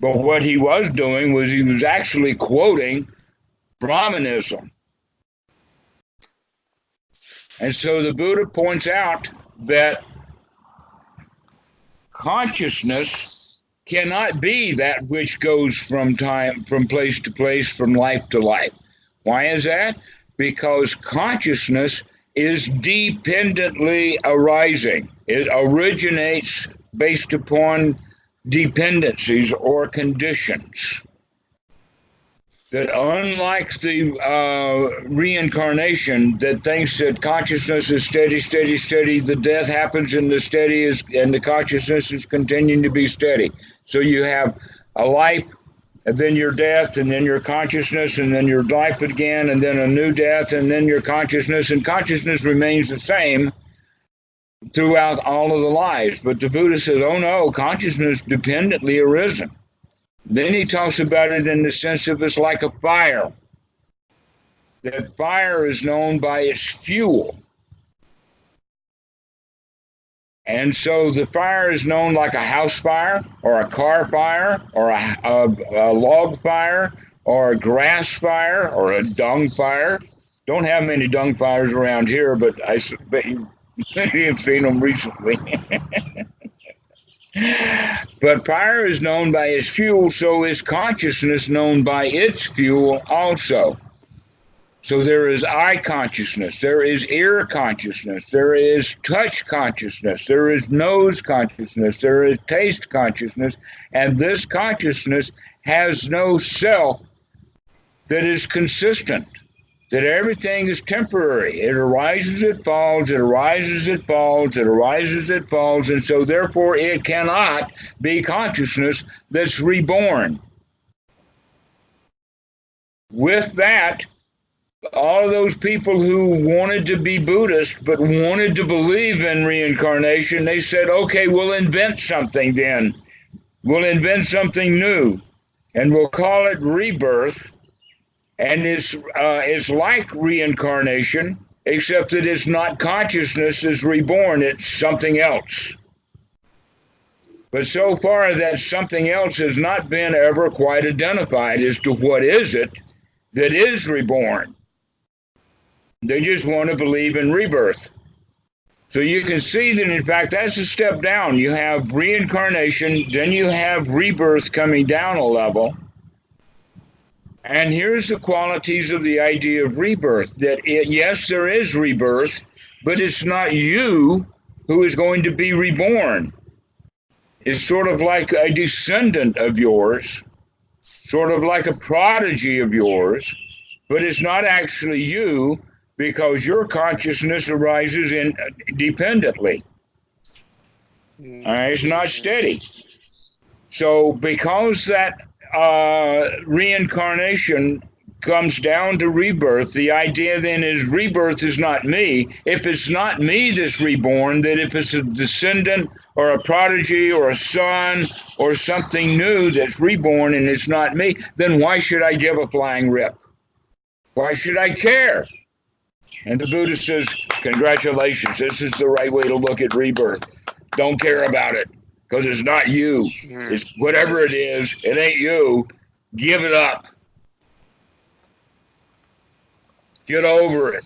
But what he was doing was he was actually quoting Brahmanism. And so the Buddha points out that consciousness cannot be that which goes from place to place, from life to life. Why is that? Because consciousness is dependently arising. It originates based upon dependencies or conditions. That unlike the reincarnation that thinks that consciousness is steady, steady, steady, the death happens and the consciousness is continuing to be steady. So you have a life, and then your death, and then your consciousness, and then your life again, and then a new death, and then your consciousness, and consciousness remains the same throughout all of the lives. But the Buddha says, oh no, consciousness dependently arisen. Then he talks about it in the sense of it's like a fire. That fire is known by its fuel. And so the fire is known like a house fire, or a car fire, or a log fire, or a grass fire, or a dung fire. Don't have many dung fires around here, but I bet you've seen them recently. But fire is known by its fuel, so is consciousness known by its fuel also. So there is eye consciousness, there is ear consciousness, there is touch consciousness, there is nose consciousness, there is taste consciousness, and this consciousness has no self that is consistent, that everything is temporary. It arises, it falls, it arises, it falls, it arises, it falls, and so therefore it cannot be consciousness that's reborn. With that, all of those people who wanted to be Buddhist but wanted to believe in reincarnation, they said, okay, we'll invent something then. We'll invent something new, and we'll call it rebirth. And it's like reincarnation, except that it's not consciousness is reborn, it's something else. But so far, that something else has not been ever quite identified as to what is it that is reborn. They just want to believe in rebirth. So you can see that, in fact, that's a step down. You have reincarnation, then you have rebirth coming down a level. And here's the qualities of the idea of rebirth, that yes, there is rebirth, but it's not you who is going to be reborn. It's sort of like a descendant of yours, sort of like a prodigy of yours, but it's not actually you, because your consciousness arises independently. It's not steady. So because that reincarnation comes down to rebirth, the idea then is rebirth is not me. If it's not me that's reborn, then if it's a descendant or a prodigy or a son or something new that's reborn and it's not me, then why should I give a flying rip? Why should I care? And the Buddha says, congratulations, this is the right way to look at rebirth. Don't care about it, because it's not you. It's whatever it is, it ain't you. Give it up. Get over it.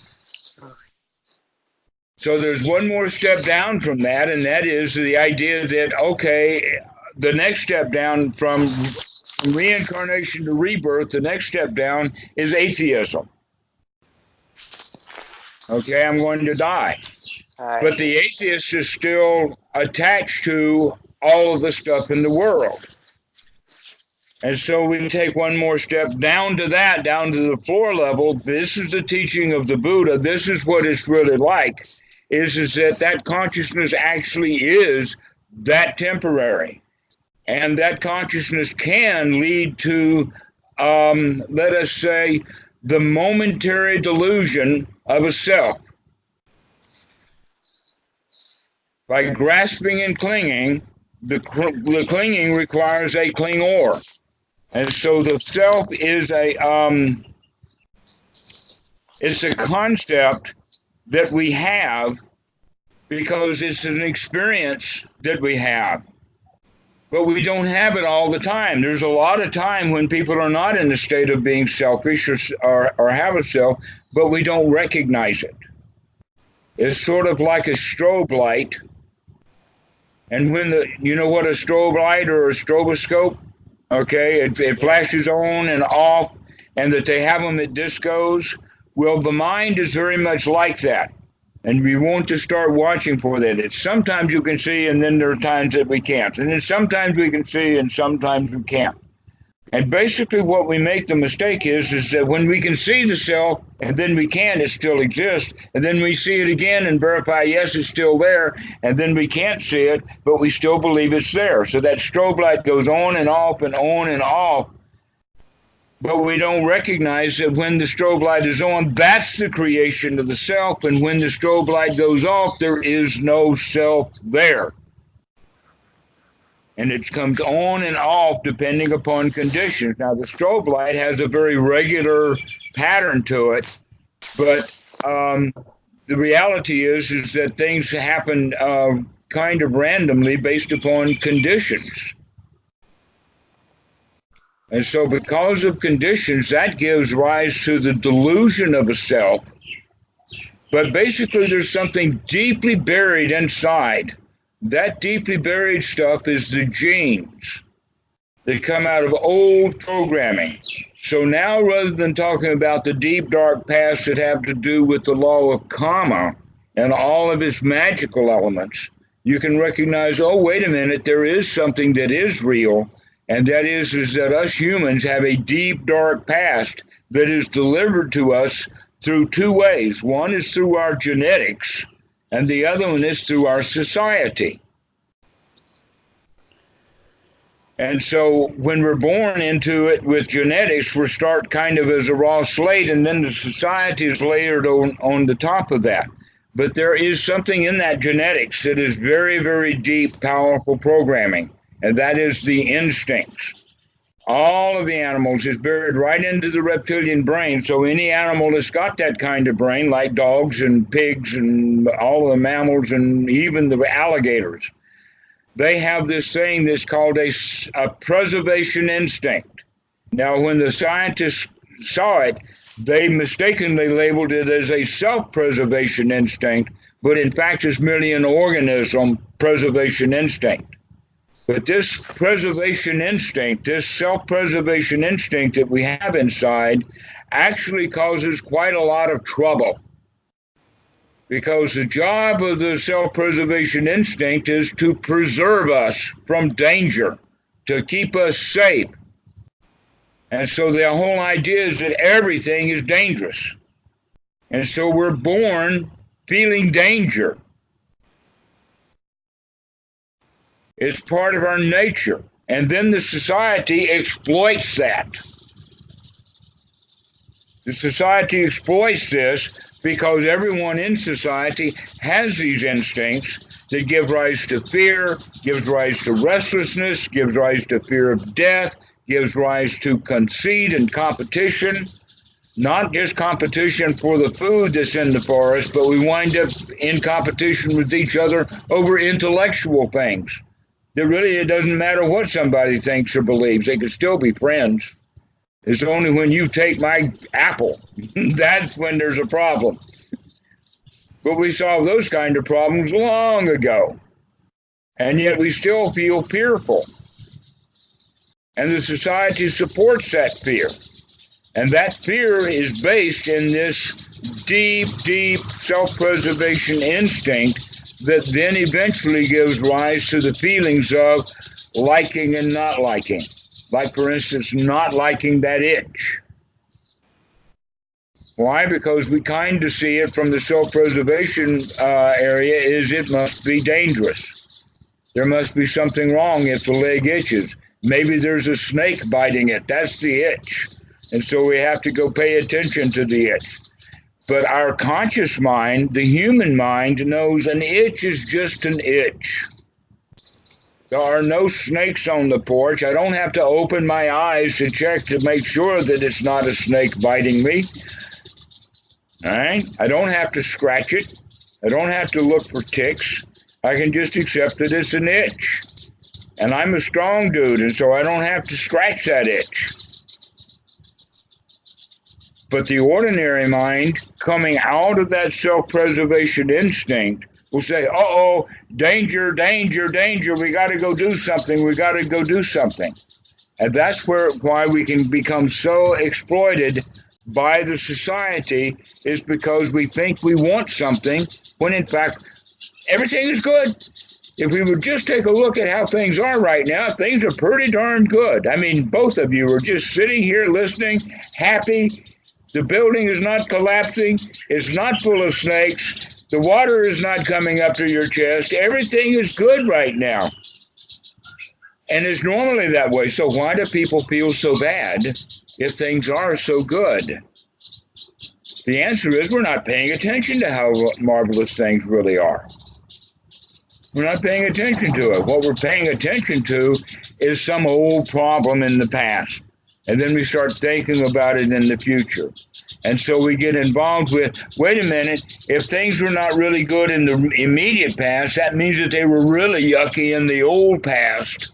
So there's one more step down from that, and that is the idea that, okay, the next step down from reincarnation to rebirth, the next step down is atheism. Okay, I'm going to die. But the atheist is still attached to all of the stuff in the world. And so we take one more step down to that, down to the floor level. This is the teaching of the Buddha. This is what it's really like, is that consciousness actually is that temporary. And that consciousness can lead to, let us say, the momentary delusion of a self. By grasping and clinging, the clinging requires a clingor. And so the self is it's a concept that we have because it's an experience that we have. But we don't have it all the time. There's a lot of time when people are not in a state of being selfish or have a self, but we don't recognize it. It's sort of like a strobe light And when you know what a strobe light or a stroboscope, okay, it flashes on and off, and that they have them at discos. Well, the mind is very much like that. And we want to start watching for that. It's sometimes you can see, and then there are times that we can't. And then sometimes we can see, and sometimes we can't. And basically what we make the mistake is that when we can see the self and then we can't, it still exists. And then we see it again and verify, yes, it's still there. And then we can't see it, but we still believe it's there. So that strobe light goes on and off and on and off. But we don't recognize that when the strobe light is on, that's the creation of the self. And when the strobe light goes off, there is no self there. And it comes on and off depending upon conditions. Now, the strobe light has a very regular pattern to it, but the reality is that things happen kind of randomly based upon conditions. And so because of conditions, that gives rise to the delusion of a self. But basically, there's something deeply buried inside. That deeply buried stuff is the genes that come out of old programming. So now, rather than talking about the deep, dark past that have to do with the law of karma and all of its magical elements, you can recognize, oh, wait a minute, there is something that is real, and that is that us humans have a deep, dark past that is delivered to us through two ways. One is through our genetics, and the other one is through our society. And so when we're born into it with genetics, we start kind of as a raw slate, and then the society is layered on the top of that. But there is something in that genetics that is very, very deep, powerful programming, and that is the instincts. All of the animals is buried right into the reptilian brain. So any animal that's got that kind of brain, like dogs and pigs and all of the mammals and even the alligators, they have this thing that's called a preservation instinct. Now, when the scientists saw it, they mistakenly labeled it as a self-preservation instinct, but in fact it's merely an organism preservation instinct. But this preservation instinct, this self-preservation instinct that we have inside actually causes quite a lot of trouble. Because the job of the self-preservation instinct is to preserve us from danger, to keep us safe. And so the whole idea is that everything is dangerous. And so we're born feeling danger. It's part of our nature. And then the society exploits that. The society exploits this because everyone in society has these instincts that give rise to fear, gives rise to restlessness, gives rise to fear of death, gives rise to conceit and competition. Not just competition for the food that's in the forest, but we wind up in competition with each other over intellectual things. That really, it doesn't matter what somebody thinks or believes. They can still be friends. It's only when you take my apple, that's when there's a problem. But we solved those kind of problems long ago. And yet we still feel fearful. And the society supports that fear. And that fear is based in this deep, deep self-preservation instinct that then eventually gives rise to the feelings of liking and not liking. Like, for instance, not liking that itch. Why? Because we kind of see it from the self-preservation area is it must be dangerous. There must be something wrong if the leg itches. Maybe there's a snake biting it. That's the itch. And so we have to go pay attention to the itch. But our conscious mind, the human mind, knows an itch is just an itch. There are no snakes on the porch. I don't have to open my eyes to check to make sure that it's not a snake biting me. All right? I don't have to scratch it. I don't have to look for ticks. I can just accept that it's an itch. And I'm a strong dude, and so I don't have to scratch that itch. But the ordinary mind, coming out of that self-preservation instinct, will say, uh-oh, danger, danger, danger, we got to go do something, we got to go do something. And that's why we can become so exploited by the society, is because we think we want something when in fact everything is good. If we would just take a look at how things are right now, things are pretty darn good. I mean, both of you are just sitting here listening, happy. The building is not collapsing. It's not full of snakes. The water is not coming up to your chest. Everything is good right now. And it's normally that way. So why do people feel so bad if things are so good? The answer is we're not paying attention to how marvelous things really are. We're not paying attention to it. What we're paying attention to is some old problem in the past. And then we start thinking about it in the future. And so we get involved with, wait a minute, if things were not really good in the immediate past, that means that they were really yucky in the old past.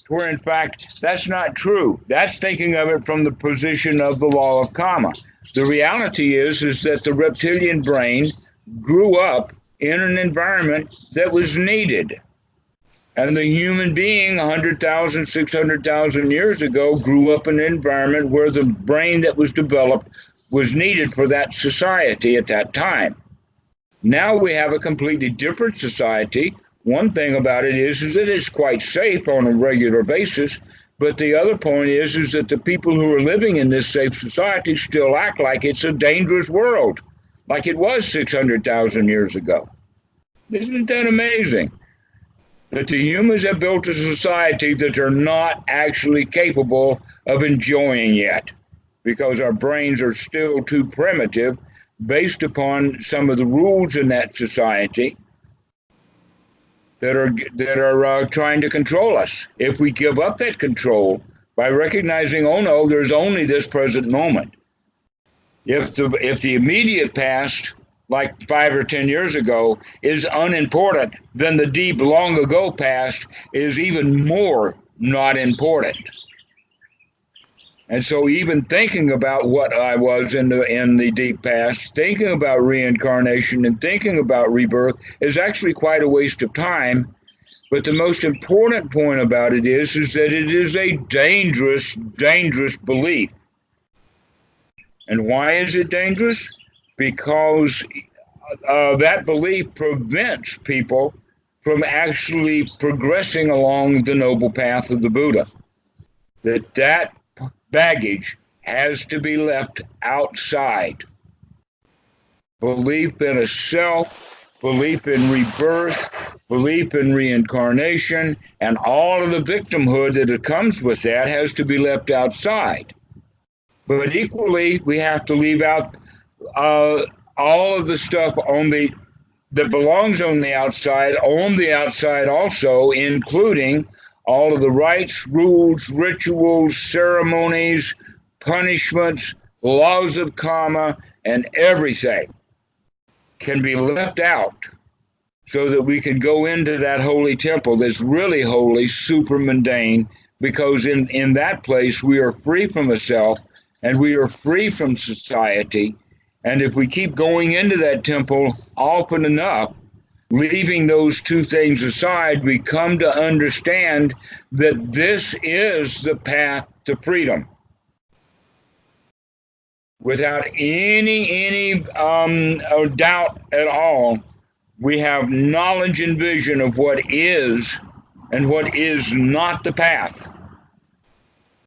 Where in fact, that's not true. That's thinking of it from the position of the law of karma. The reality is that the reptilian brain grew up in an environment that was needed. And the human being 100,000, 600,000 years ago grew up in an environment where the brain that was developed was needed for that society at that time. Now we have a completely different society. One thing about it is that it's quite safe on a regular basis, but the other point is that the people who are living in this safe society still act like it's a dangerous world, like it was 600,000 years ago. Isn't that amazing? That the humans have built a society that they're not actually capable of enjoying yet, because our brains are still too primitive based upon some of the rules in that society that are trying to control us. If we give up that control by recognizing, oh no, there's only this present moment. If the immediate past, like 5 or 10 years ago, is unimportant, then the deep long ago past is even more not important. And so even thinking about what I was in the deep past, thinking about reincarnation and thinking about rebirth is actually quite a waste of time. But the most important point about it is that it is a dangerous, dangerous belief. And why is it dangerous? Because that belief prevents people from actually progressing along the noble path of the Buddha. That baggage has to be left outside. Belief in a self, belief in rebirth, belief in reincarnation, and all of the victimhood that comes with that has to be left outside. But equally, we have to leave out all of the stuff that belongs on the outside also, including all of the rites, rules, rituals, ceremonies, punishments, laws of karma, and everything can be left out so that we can go into that holy temple that's really holy, super mundane, because in that place we are free from the self and we are free from society. And if we keep going into that temple often enough, leaving those two things aside, we come to understand that this is the path to freedom. Without any doubt at all, we have knowledge and vision of what is and what is not the path.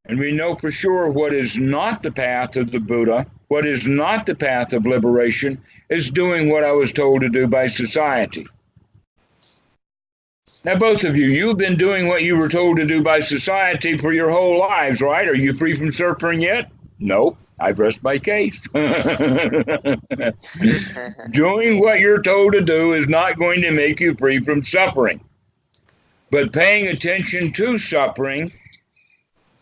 And we know for sure what is not the path of the Buddha, what is not the path of liberation, is doing what I was told to do by society. Now, both of you, you've been doing what you were told to do by society for your whole lives, right? Are you free from suffering yet? Nope. I've rest my case. Doing what you're told to do is not going to make you free from suffering. But paying attention to suffering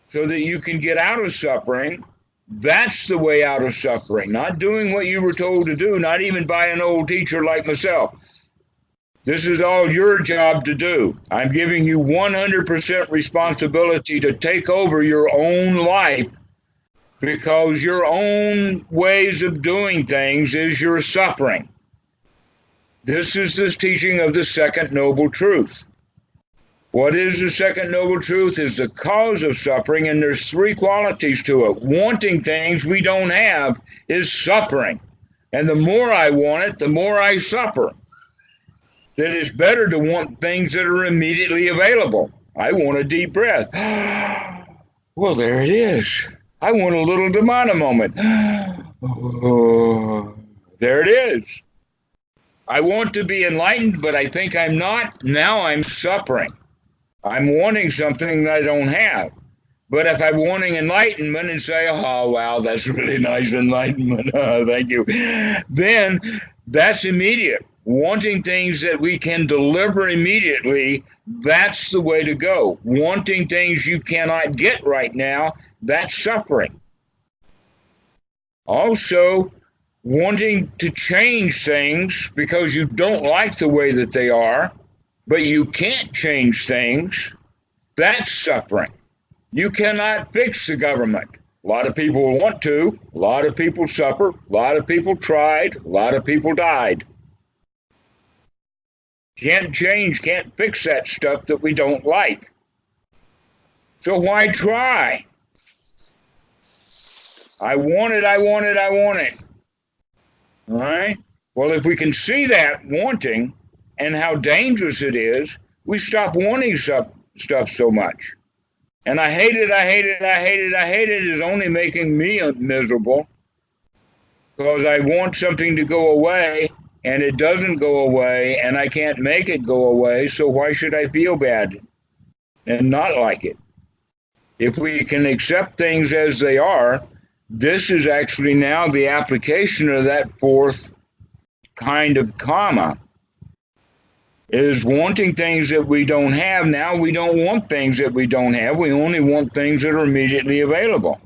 so that you can get out of suffering, that's the way out of suffering. Not doing what you were told to do, not even by an old teacher like myself. This is all your job to do. I'm giving you 100% responsibility to take over your own life, because your own ways of doing things is your suffering. This is the teaching of the second noble truth. What is the second noble truth? Is the cause of suffering, and there's three qualities to it. Wanting things we don't have is suffering. And the more I want it, the more I suffer. That it's better to want things that are immediately available. I want a deep breath. Well, there it is. I want a little Dhammarato moment. Oh, there it is. I want to be enlightened, but I think I'm not. Now I'm suffering. I'm wanting something that I don't have. But if I'm wanting enlightenment and say, oh, wow, that's really nice enlightenment, thank you, then that's immediate. Wanting things that we can deliver immediately, that's the way to go. Wanting things you cannot get right now, that's suffering. Also, wanting to change things because you don't like the way that they are, but you can't change things, that's suffering. You cannot fix the government. A lot of people want to, a lot of people suffer, a lot of people tried, a lot of people died. Can't change, can't fix that stuff that we don't like. So why try? I want it, I want it, I want it. All right? Well, if we can see that wanting and how dangerous it is, we stop wanting stuff so much. And I hate it, I hate it, I hate it, I hate it is only making me miserable because I want something to go away and it doesn't go away and I can't make it go away, so why should I feel bad and not like it? If we can accept things as they are, this is actually now the application of that fourth kind of karma, is wanting things that we don't have. Now we don't want things that we don't have. We only want things that are immediately available.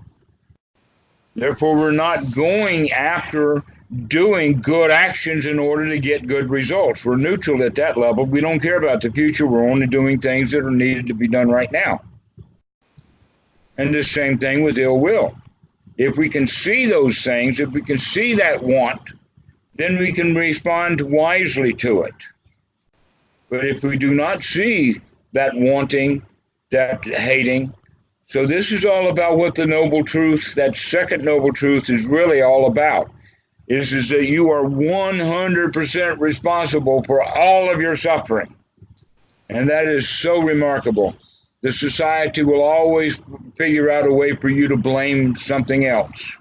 Therefore, we're not going after doing good actions in order to get good results. We're neutral at that level. We don't care about the future. We're only doing things that are needed to be done right now. And the same thing with ill will. If we can see those things, if we can see that want, then we can respond wisely to it. But if we do not see that wanting, that hating, so this is all about what the noble truth, that second noble truth is really all about, is that you are 100% responsible for all of your suffering. And that is so remarkable. The society will always figure out a way for you to blame something else.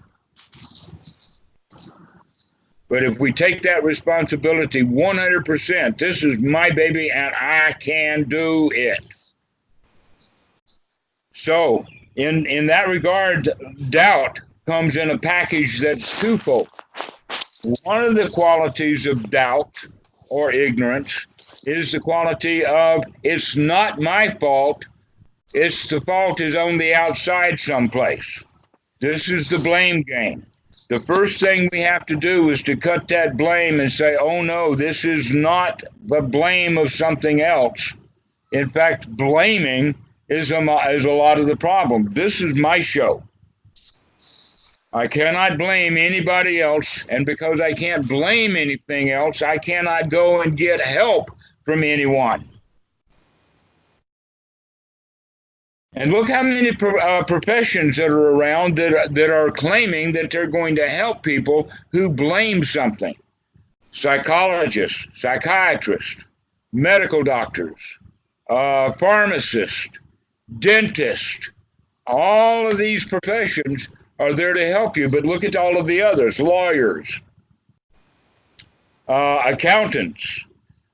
But if we take that responsibility 100%, this is my baby and I can do it. So in that regard, doubt comes in a package that's twofold. One of the qualities of doubt or ignorance is the quality of it's not my fault, it's the fault is on the outside someplace. This is the blame game. The first thing we have to do is to cut that blame and say, oh no, this is not the blame of something else. In fact, blaming is a lot of the problem. This is my show. I cannot blame anybody else, and because I can't blame anything else, I cannot go and get help from anyone. And look how many professions that are around that are claiming that they're going to help people who blame something. Psychologists, psychiatrists, medical doctors, pharmacists, dentists, all of these professions are there to help you. But look at all of the others, lawyers, accountants.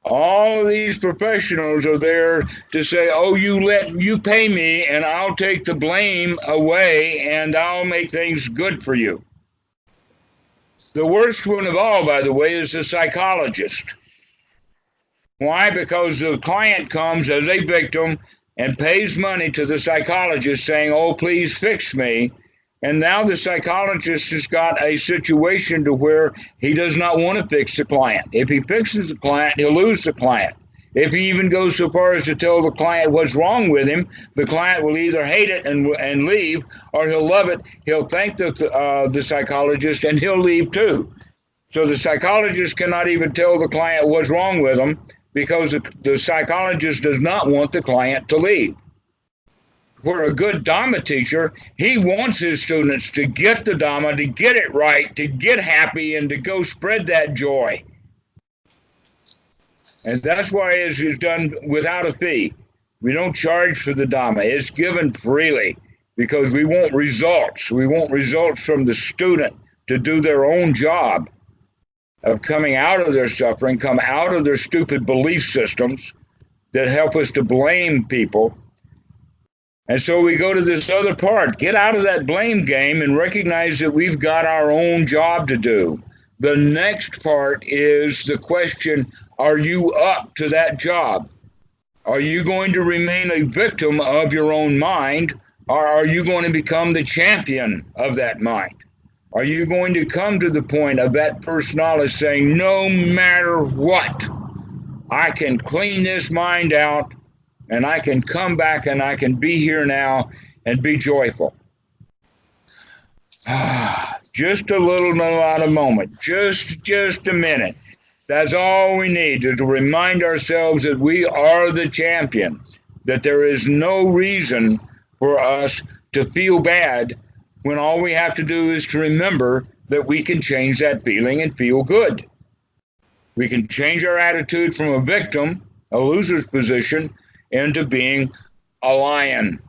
All of these professionals are there to say, oh, you pay me and I'll take the blame away and I'll make things good for you. The worst one of all, by the way, is the psychologist. Why? Because the client comes as a victim and pays money to the psychologist saying, oh, please fix me. And now the psychologist has got a situation to where he does not want to fix the client. If he fixes the client, he'll lose the client. If he even goes so far as to tell the client what's wrong with him, the client will either hate it and leave, or he'll love it. He'll thank the psychologist and he'll leave too. So the psychologist cannot even tell the client what's wrong with them because the psychologist does not want the client to leave. Where a good Dhamma teacher, he wants his students to get the Dhamma, to get it right, to get happy, and to go spread that joy. And that's why it's done without a fee. We don't charge for the Dhamma. It's given freely because we want results. We want results from the student to do their own job of coming out of their suffering, come out of their stupid belief systems that help us to blame people. And so we go to this other part. Get out of that blame game and recognize that we've got our own job to do. The next part is the question, are you up to that job? Are you going to remain a victim of your own mind, or are you going to become the champion of that mind? Are you going to come to the point of that personality saying, no matter what, I can clean this mind out, and I can come back and I can be here now and be joyful? Just a little, not a moment, just a minute. That's all we need to remind ourselves that we are the champion, that there is no reason for us to feel bad when all we have to do is to remember that we can change that feeling and feel good. We can change our attitude from a victim, a loser's position, into being a lion.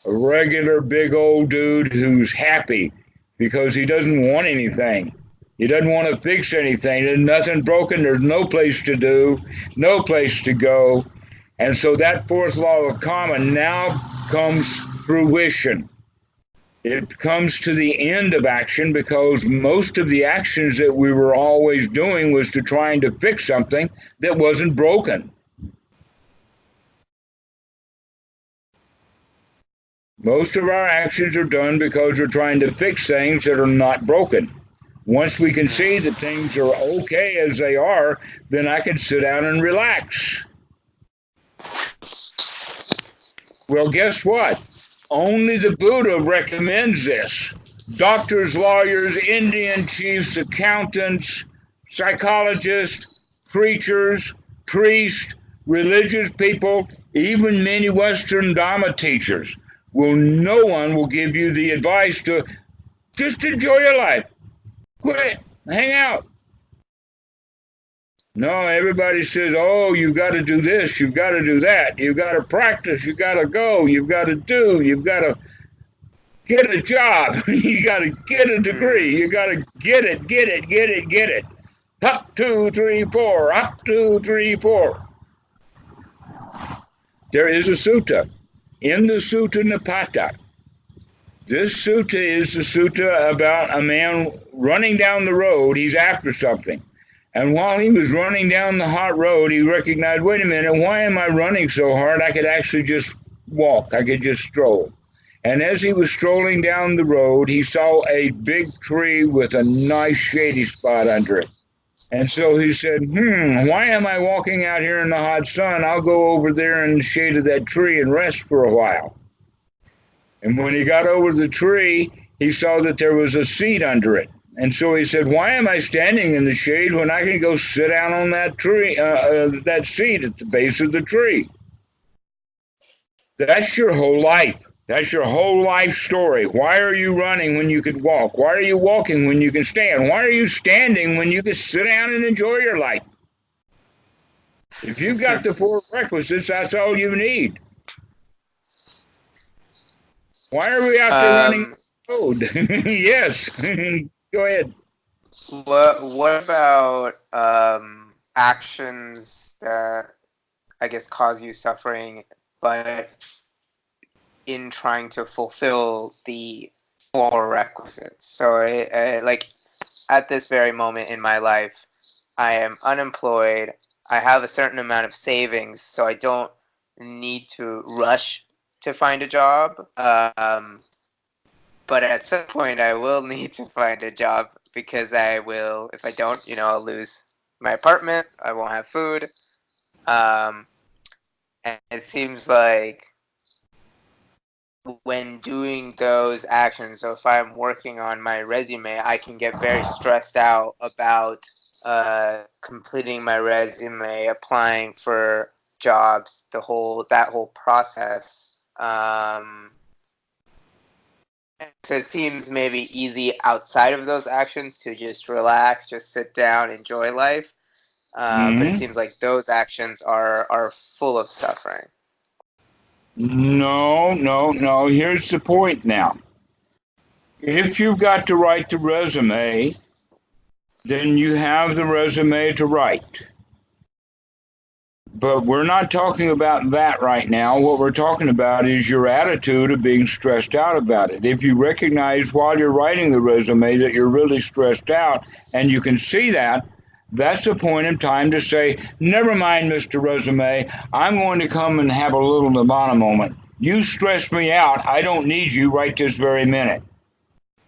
A regular big old dude who's happy because he doesn't want anything. He doesn't want to fix anything. There's nothing broken. There's no place to do, no place to go. And so that fourth law of karma now comes fruition. It comes to the end of action because most of the actions that we were always doing was to trying to fix something that wasn't broken. Most of our actions are done because we're trying to fix things that are not broken. Once we can see that things are okay as they are, then I can sit down and relax. Well, guess what? Only the Buddha recommends this. Doctors, lawyers, Indian chiefs, accountants, psychologists, preachers, priests, religious people, even many Western Dhamma teachers, no one will give you the advice to just enjoy your life. Quit, hang out. No, everybody says, oh, you've got to do this, you've got to do that, you've got to practice, you've got to go, you've got to do, you've got to get a job, you got to get a degree, you got to get it. Up, 2, 3, 4, up, 2, 3, 4. There is a sutta. In the Sutta Nipata, this sutta is the sutta about a man running down the road. He's after something. And while he was running down the hot road, he recognized, wait a minute, why am I running so hard? I could actually just walk. I could just stroll. And as he was strolling down the road, he saw a big tree with a nice shady spot under it. And so he said, why am I walking out here in the hot sun? I'll go over there in the shade of that tree and rest for a while. And when he got over the tree, he saw that there was a seat under it. And so he said, why am I standing in the shade when I can go sit down on that tree, that seat at the base of the tree? That's your whole life. That's your whole life story. Why are you running when you could walk? Why are you walking when you can stand? Why are you standing when you can sit down and enjoy your life? If you've got the 4 requisites, that's all you need. Why are we out there running the road? Yes. Go ahead. What about actions that I guess cause you suffering, but in trying to fulfill the 4 requisites? So like at this very moment in my life, I am unemployed. I have a certain amount of savings, so I don't need to rush to find a job. But at some point I will need to find a job because I will, if I don't, I'll lose my apartment. I won't have food. And it seems like when doing those actions, so if I'm working on my resume, I can get very stressed out about completing my resume, applying for jobs, that whole process. So it seems maybe easy outside of those actions to just relax, just sit down, enjoy life. But it seems like those actions are full of suffering. No. Here's the point now. If you've got to write the resume, then you have the resume to write. But we're not talking about that right now. What we're talking about is your attitude of being stressed out about it. If you recognize while you're writing the resume that you're really stressed out and you can see that, that's the point in time to say, never mind, Mr. Resume, I'm going to come and have a little Nirvana moment. You stressed me out. I don't need you right this very minute.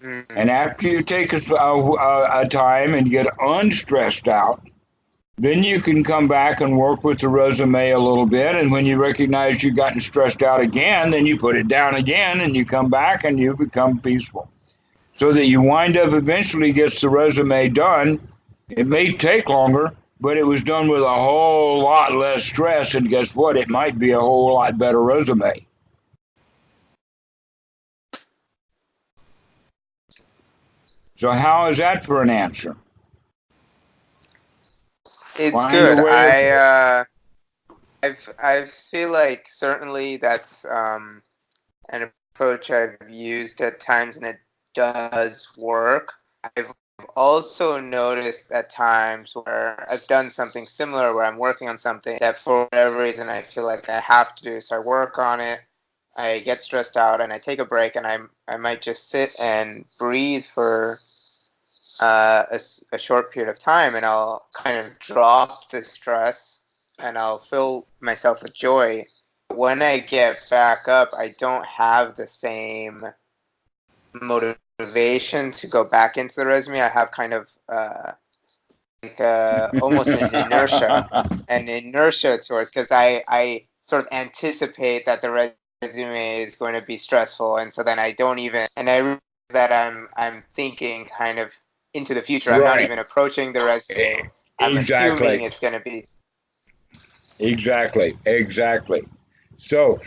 And after you take a time and get unstressed out, then you can come back and work with the resume a little bit. And when you recognize you've gotten stressed out again, then you put it down again and you come back and you become peaceful. So that you wind up eventually gets the resume done. It may take longer, but it was done with a whole lot less stress. And guess what? It might be a whole lot better resume. So how is that for an answer? It's good. I feel like certainly that's an approach I've used at times, and it does work. I've also noticed at times where I've done something similar, where I'm working on something that for whatever reason I feel like I have to do. So I work on it, I get stressed out, and I take a break, and I might just sit and breathe for a short period of time, and I'll kind of drop the stress and I'll fill myself with joy. When I get back up, I don't have the same motivation to go back into the resume. I have kind of almost an inertia towards, because I sort of anticipate that the resume is going to be stressful, and so then I don't even, and I realize that I'm thinking kind of into the future. I'm not even approaching the resume. I'm assuming it's going to be. Exactly. So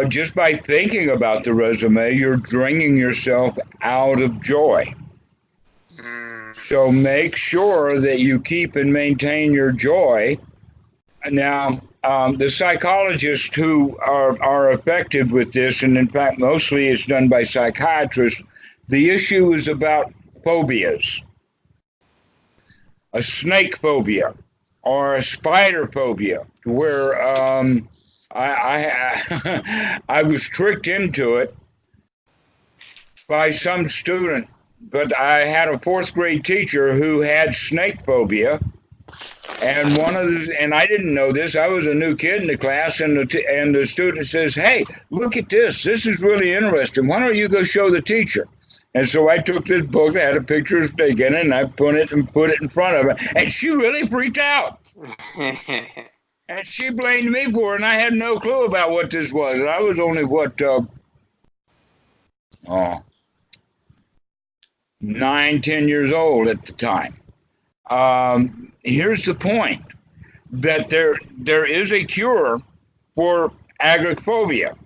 just by thinking about the resume, you're bringing yourself out of joy. So make sure that you keep and maintain your joy. Now, the psychologists who are effective with this, and in fact, mostly it's done by psychiatrists, the issue is about phobias. A snake phobia or a spider phobia, where I was tricked into it by some student, but I had a fourth grade teacher who had snake phobia. And and I didn't know this. I was a new kid in the class, and the student says, "Hey, look at this. This is really interesting. Why don't you go show the teacher?" And so I took this book that had a picture of a snake in it, and I put it in front of her, and she really freaked out. And she blamed me for it, and I had no clue about what this was. And I was only 9, 10 years old at the time. Here's the point, that there is a cure for agoraphobia.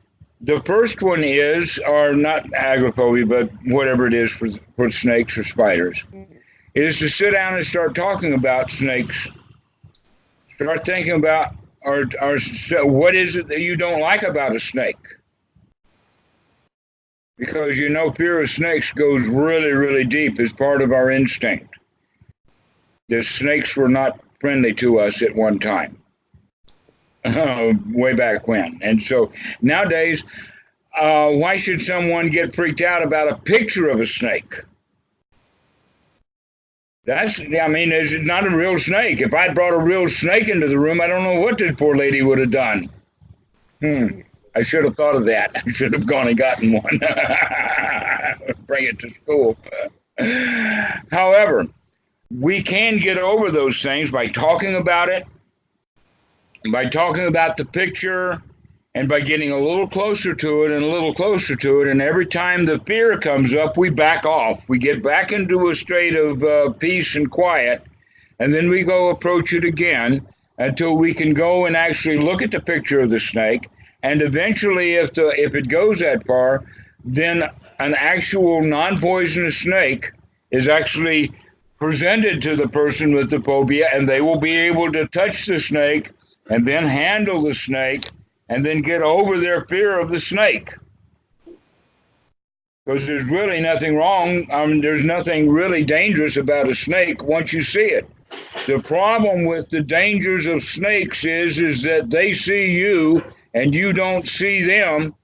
The first one is, or not agoraphobia, but whatever it is for snakes or spiders, is to sit down and start talking about snakes. Start thinking about, or what is it that you don't like about a snake? Because fear of snakes goes really, really deep as part of our instinct. The snakes were not friendly to us at one time, way back when. And so nowadays, why should someone get freaked out about a picture of a snake? It's not a real snake. If I'd brought a real snake into the room, I don't know what this poor lady would have done. I should have thought of that. I should have gone and gotten one. Bring it to school. However, we can get over those things by talking about it, by talking about the picture, And by getting a little closer to it and a little closer to it, and every time the fear comes up, we back off. We get back into a state of peace and quiet, and then we go approach it again until we can go and actually look at the picture of the snake. And eventually, if it goes that far, then an actual non-poisonous snake is actually presented to the person with the phobia, and they will be able to touch the snake and then handle the snake and then get over their fear of the snake. Because there's really nothing wrong. There's nothing really dangerous about a snake once you see it. The problem with the dangers of snakes is that they see you and you don't see them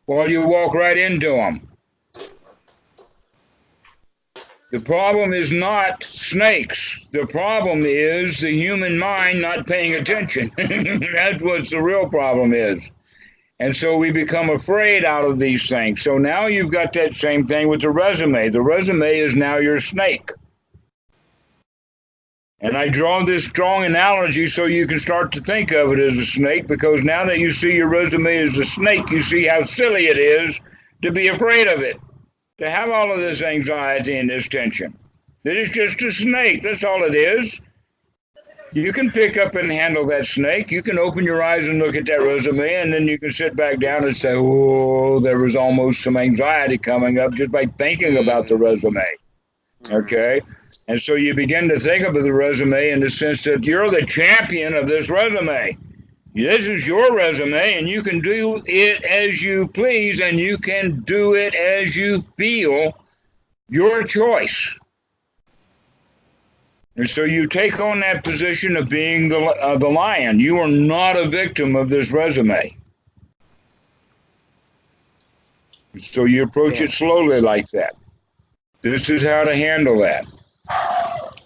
while you walk right into them. The problem is not snakes. The problem is the human mind not paying attention. That's what the real problem is. And so we become afraid out of these things. So now you've got that same thing with the resume. The resume is now your snake. And I draw this strong analogy so you can start to think of it as a snake, because now that you see your resume as a snake, you see how silly it is to be afraid of it, to have all of this anxiety and this tension. It is just a snake. That's all it is. You can pick up and handle that snake. You can open your eyes and look at that resume, and then you can sit back down and say, oh, there was almost some anxiety coming up just by thinking about the resume. Okay? And so you begin to think of the resume in the sense that you're the champion of this resume. This is your resume, and you can do it as you please, and you can do it as you feel, your choice. And so you take on that position of being the lion. You are not a victim of this resume. So you approach it slowly like that. This is how to handle that.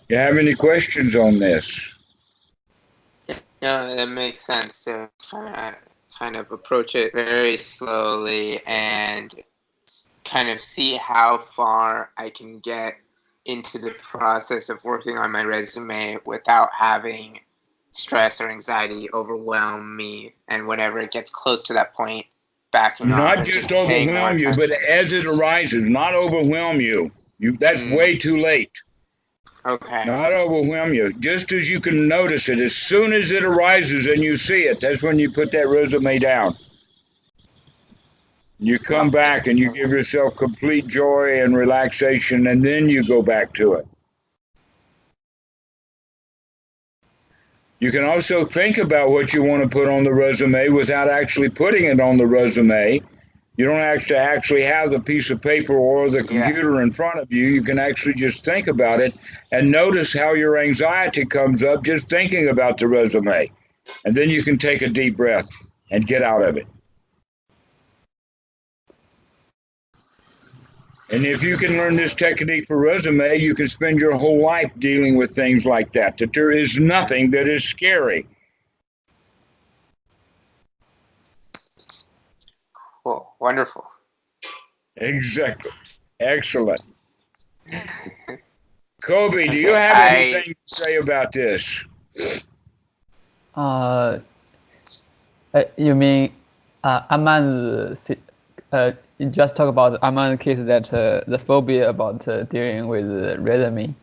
You have any questions on this? Yeah, it makes sense to kind of approach it very slowly and kind of see how far I can get into the process of working on my resume without having stress or anxiety overwhelm me. And whenever it gets close to that point, backing off. Not just overwhelm you, but as it arises, not overwhelm you. That's way too late. Okay. Not overwhelm you. Just as you can notice it, as soon as it arises and you see it, that's when you put that resume down. You come back and you give yourself complete joy and relaxation, and then you go back to it. You can also think about what you want to put on the resume without actually putting it on the resume. You don't actually have the piece of paper or the computer in front of you. You can actually just think about it and notice how your anxiety comes up just thinking about the resume. And then you can take a deep breath and get out of it. And if you can learn this technique for resume, you can spend your whole life dealing with things like that, that there is nothing that is scary. Cool. Wonderful. Exactly. Excellent. Coiby, do you have anything to say about this? You mean Aman? You just talk about Aman case that the phobia about dealing with resume.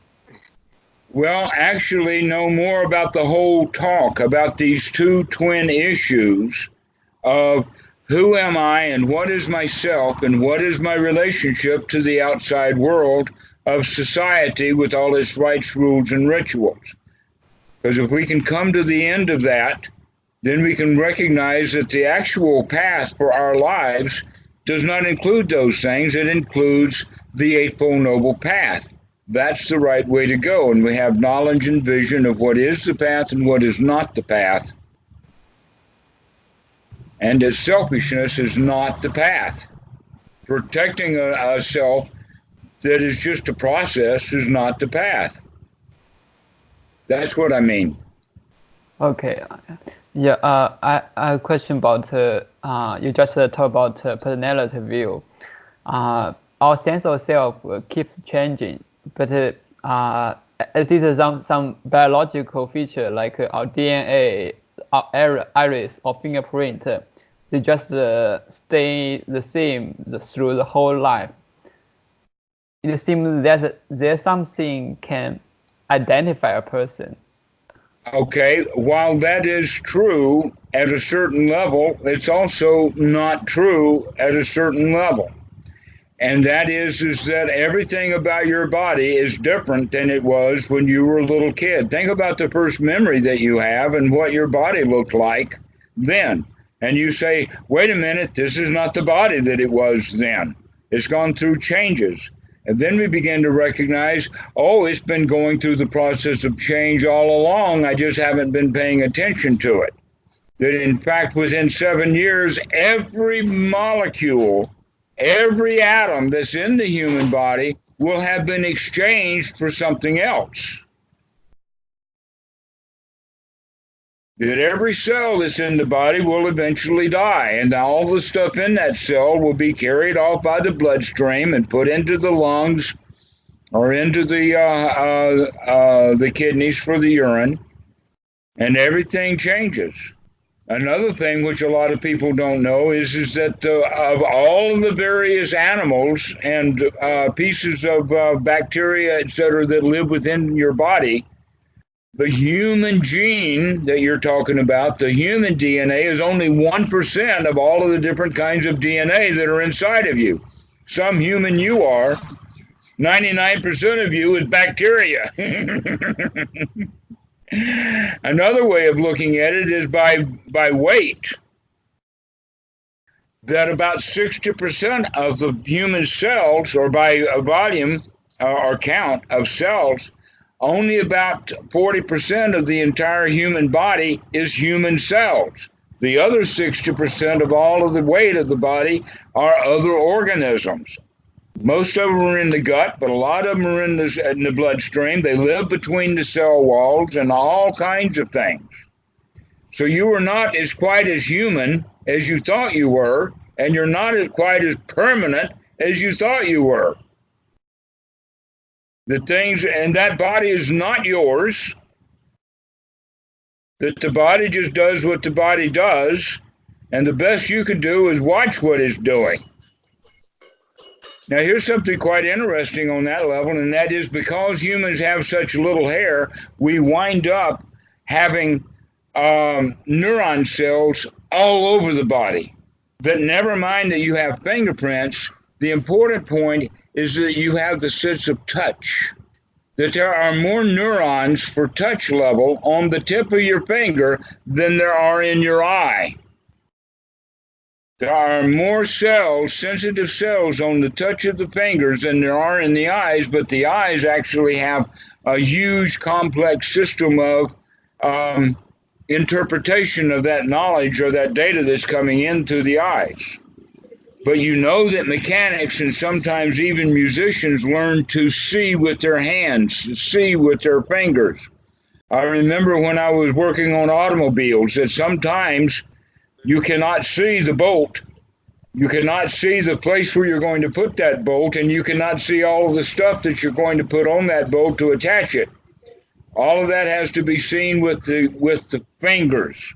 Well, actually, know more about the whole talk about these two twin issues of who am I and what is myself and what is my relationship to the outside world of society with all its rites, rules, and rituals. Because if we can come to the end of that, then we can recognize that the actual path for our lives does not include those things. It includes the Eightfold Noble Path. That's the right way to go. And we have knowledge and vision of what is the path and what is not the path. And that selfishness is not the path. Protecting a self that is just a process is not the path. That's what I mean. Okay. Yeah, I have a question about, you just talked about personality view. Our sense of self keeps changing, but it is some biological feature like our DNA, our iris or fingerprint they just stay the same through the whole life. It seems that there's something can identify a person. Okay, while that is true at a certain level, it's also not true at a certain level. And that is that everything about your body is different than it was when you were a little kid. Think about the first memory that you have and what your body looked like then. And you say, wait a minute, this is not the body that it was then. It's gone through changes. And then we begin to recognize, oh, it's been going through the process of change all along. I just haven't been paying attention to it. That in fact, within 7 years, every molecule, every atom that's in the human body will have been exchanged for something else. That every cell that's in the body will eventually die, and all the stuff in that cell will be carried off by the bloodstream and put into the lungs or into the kidneys for the urine, and everything changes. Another thing which a lot of people don't know is that of all of the various animals and pieces of bacteria, etc., that live within your body, the human gene that you're talking about, the human DNA, is only 1% of all of the different kinds of DNA that are inside of you. Some human you are, 99% of you is bacteria. Another way of looking at it is by weight. That about 60% of the human cells, or by a volume or count of cells, only about 40% of the entire human body is human cells. The other 60% of all of the weight of the body are other organisms. Most of them are in the gut, but a lot of them are in the bloodstream. They live between the cell walls and all kinds of things. So you are not quite as human as you thought you were, and you're not quite as permanent as you thought you were. The things, and that body is not yours. That the body just does what the body does, and the best you can do is watch what it's doing. Now, here's something quite interesting on that level, and that is because humans have such little hair, we wind up having neuron cells all over the body. But never mind that you have fingerprints, the important point is that you have the sense of touch. That there are more neurons for touch level on the tip of your finger than there are in your eye. There are more cells, sensitive cells, on the touch of the fingers than there are in the eyes, but the eyes actually have a huge complex system of interpretation of that knowledge or that data that's coming into the eyes. But you know that mechanics and sometimes even musicians learn to see with their hands, see with their fingers. I remember when I was working on automobiles that sometimes you cannot see the bolt. You cannot see the place where you're going to put that bolt, and you cannot see all of the stuff that you're going to put on that bolt to attach it. All of that has to be seen with the fingers.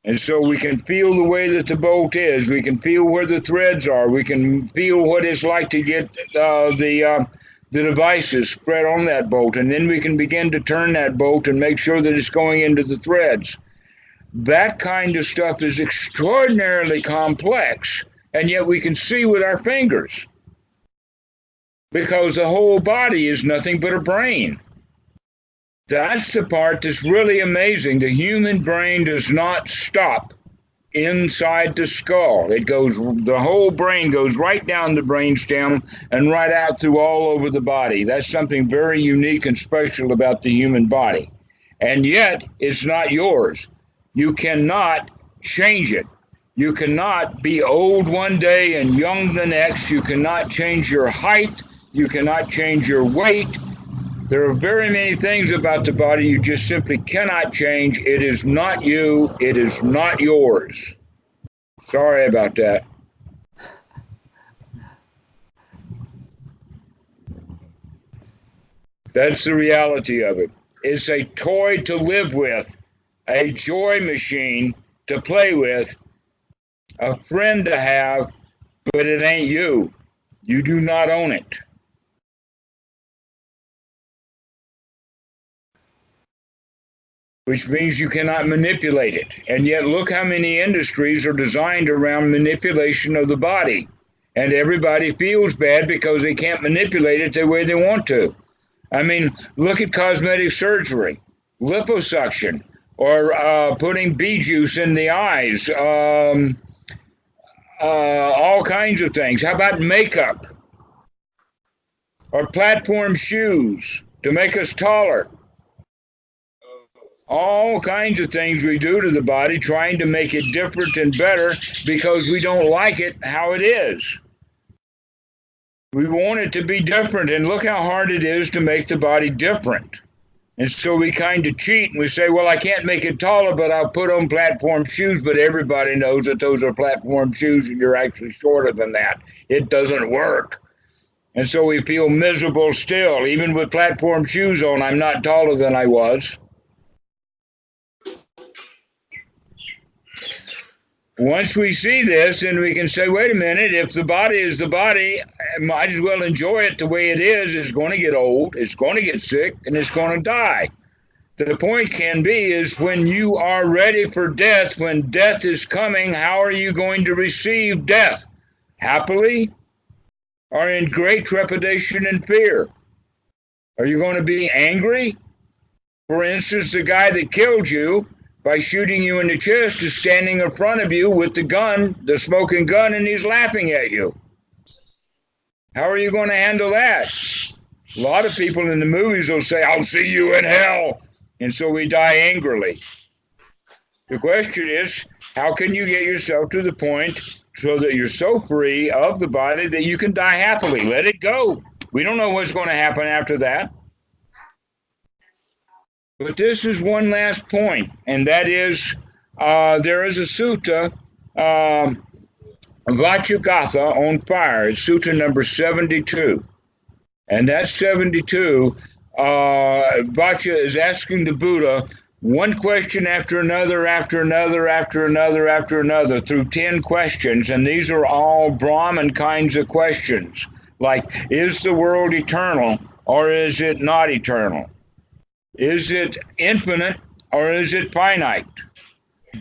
And so we can feel the way that the bolt is. We can feel where the threads are. We can feel what it's like to get the devices spread on that bolt. And then we can begin to turn that bolt and make sure that it's going into the threads. That kind of stuff is extraordinarily complex, and yet we can see with our fingers. Because the whole body is nothing but a brain. That's the part that's really amazing. The human brain does not stop inside the skull. It goes, the whole brain goes right down the brainstem and right out through all over the body. That's something very unique and special about the human body. And yet, it's not yours. You cannot change it. You cannot be old one day and young the next. You cannot change your height. You cannot change your weight. There are very many things about the body you just simply cannot change. It is not you. It is not yours. Sorry about that. That's the reality of it. It's a toy to live with, a joy machine to play with, a friend to have, but it ain't you. You do not own it. Which means you cannot manipulate it. And yet look how many industries are designed around manipulation of the body. And everybody feels bad because they can't manipulate it the way they want to. I mean, look at cosmetic surgery, liposuction, or putting bee juice in the eyes, all kinds of things. How about makeup? Or platform shoes to make us taller? All kinds of things we do to the body trying to make it different and better because we don't like it how it is. We want it to be different, and look how hard it is to make the body different. And so we kind of cheat and we say, well, I can't make it taller, but I'll put on platform shoes, but everybody knows that those are platform shoes and you're actually shorter than that. It doesn't work. And so we feel miserable still. Even with platform shoes on, I'm not taller than I was. Once we see this, then we can say, wait a minute, if the body is the body, I might as well enjoy it the way it is. It's going to get old, it's going to get sick, and it's going to die. The point can be is when you are ready for death, when death is coming, how are you going to receive death? Happily or in great trepidation and fear? Are you going to be angry? For instance, the guy that killed you by shooting you in the chest is standing in front of you with the gun, the smoking gun, and he's laughing at you. How are you going to handle that? A lot of people in the movies will say, I'll see you in hell. And so we die angrily. The question is, how can you get yourself to the point so that you're so free of the body that you can die happily? Let it go. We don't know what's going to happen after that. But this is one last point, and that is there is a sutta, Vajragatha on fire. It's sutta number 72. And that 72, Vajra is asking the Buddha one question after another, after another, after another, after another, through 10 questions. And these are all Brahman kinds of questions, like, is the world eternal or is it not eternal? Is it infinite or is it finite?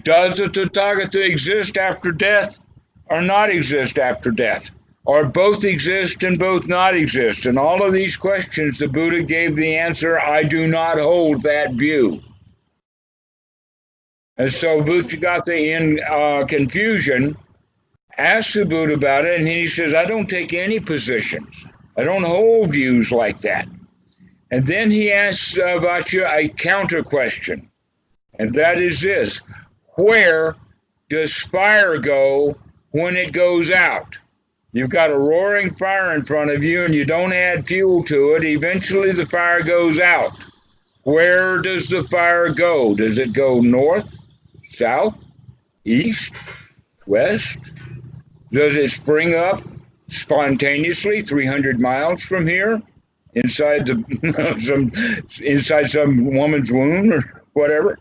Does the Tathagata exist after death or not exist after death? Or both exist and both not exist? And all of these questions, the Buddha gave the answer, I do not hold that view. And so Vajragatha, in confusion, asks the Buddha about it, and he says, I don't take any positions. I don't hold views like that. And then he asks Vajra a counter question, and that is this: where does fire go when it goes out? You've got a roaring fire in front of you and you don't add fuel to it. Eventually the fire goes out. Where does the fire go? Does it go north, south, east, west? Does it spring up spontaneously 300 miles from here? Inside some woman's womb or whatever?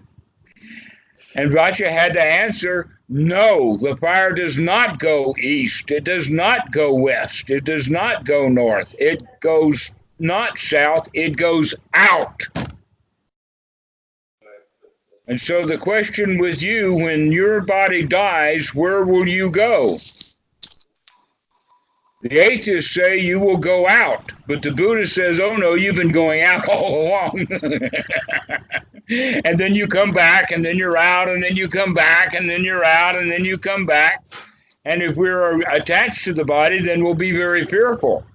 And Vajra had to answer, no, the fire does not go east. It does not go west. It does not go north. It goes not south. It goes out. And so the question with you, when your body dies, where will you go? The atheists say you will go out, but the Buddha says, oh no, you've been going out all along. And then you come back, and then you're out, and then you come back, and then you're out, and then you come back. And if we're attached to the body, then we'll be very fearful.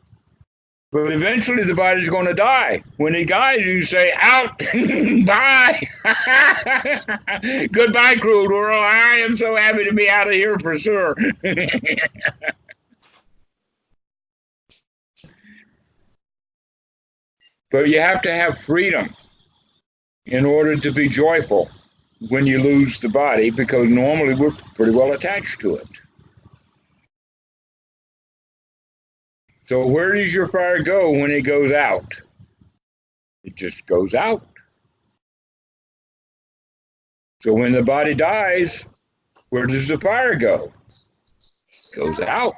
But eventually the body's going to die. When it dies, you say, out, bye. Goodbye, cruel world. I am so happy to be out of here for sure. But you have to have freedom in order to be joyful when you lose the body, because normally we're pretty well attached to it. So where does your fire go when it goes out? It just goes out. So when the body dies, where does the fire go? goes out.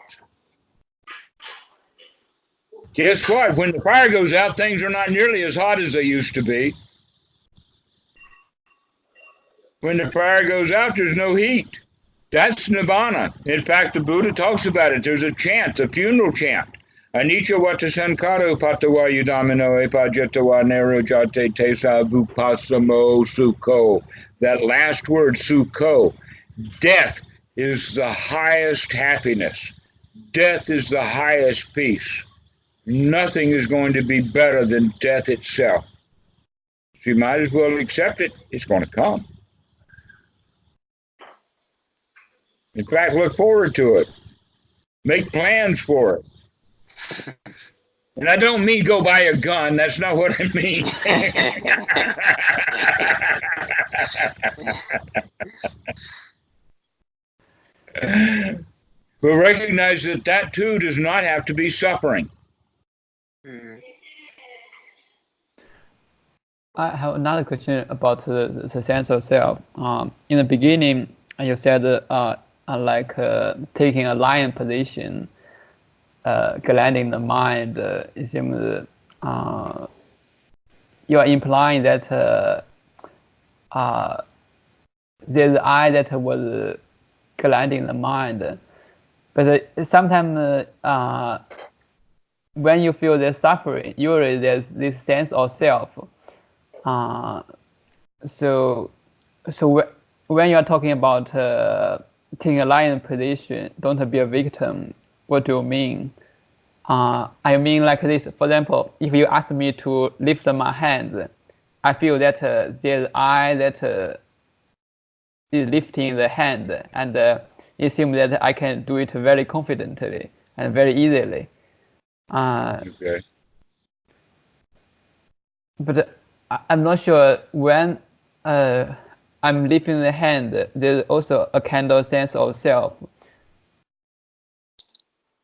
Guess what? When the fire goes out, things are not nearly as hot as they used to be. When the fire goes out, there's no heat. That's Nibbana. In fact, the Buddha talks about it. There's a chant, a funeral chant. Anicca vata sankharo patawa yudamino epajatawa nero jate tesa vupasamo sukho. That last word, sukho. Death is the highest happiness. Death is the highest peace. Nothing is going to be better than death itself. So you might as well accept it. It's going to come. In fact, look forward to it. Make plans for it. And I don't mean go buy a gun. That's not what I mean. But recognize that that too does not have to be suffering. I have another question about the sense of self. In the beginning, you said like taking a lion position, grounding the mind. It seems you are implying that there's I that was grounding the mind. But sometimes when you feel the suffering, usually there's this sense of self. So when you are talking about taking a lion position, don't be a victim, what do you mean? I mean like this. For example, if you ask me to lift my hand, I feel that there's I that is lifting the hand, and it seems that I can do it very confidently and very easily. Okay. But I'm not sure when I'm lifting the hand, there's also a kind of sense of self.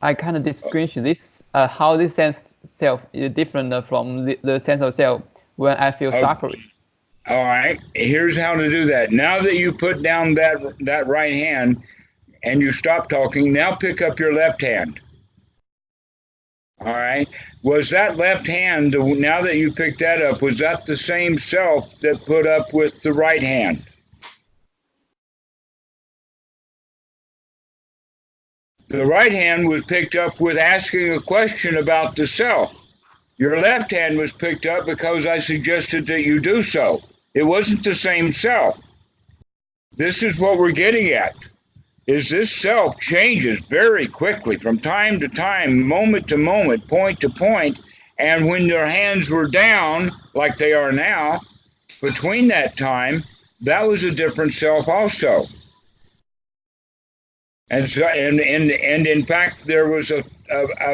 I kind of distinguish this, how this sense of self is different from the sense of self when I feel suffering. All right, here's how to do that. Now that you put down that right hand and you stop talking, now pick up your left hand. All right, was that left hand, now that you picked that up, was that the same self that put up with the right hand? The right hand was picked up with asking a question about the self. Your left hand was picked up because I suggested that you do so. It wasn't the same self. This is what we're getting at, is this self changes very quickly from time to time, moment to moment, point to point. And when their hands were down, like they are now, between that time, that was a different self also. And so, and in fact, there was a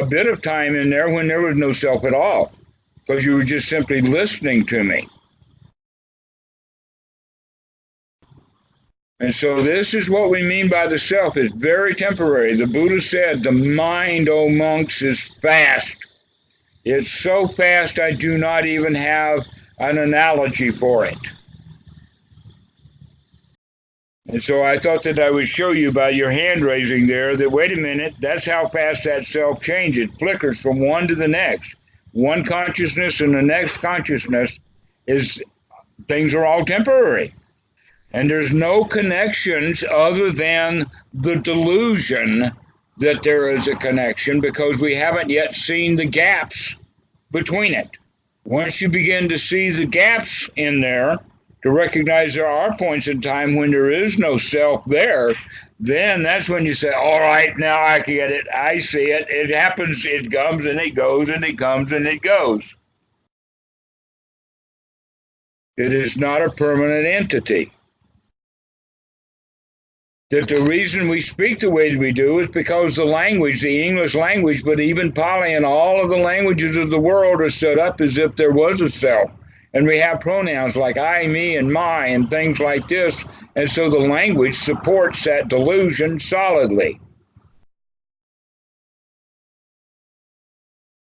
bit of time in there when there was no self at all, because you were just simply listening to me. And so this is what we mean by the self. It's very temporary. The Buddha said, the mind, O monks, is fast. It's so fast I do not even have an analogy for it. And so I thought that I would show you by your hand raising there that, wait a minute, that's how fast that self changes, flickers from one to the next. One consciousness and the next consciousness is, things are all temporary. And there's no connections other than the delusion that there is a connection, because we haven't yet seen the gaps between it. Once you begin to see the gaps in there, to recognize there are points in time when there is no self there, then that's when you say, all right, now I get it, I see it, it happens, it comes and it goes, and it comes and it goes. It is not a permanent entity. That the reason we speak the way we do is because the language, the English language, but even Pali and all of the languages of the world are set up as if there was a self. And we have pronouns like I, me, and my, and things like this. And so the language supports that delusion solidly.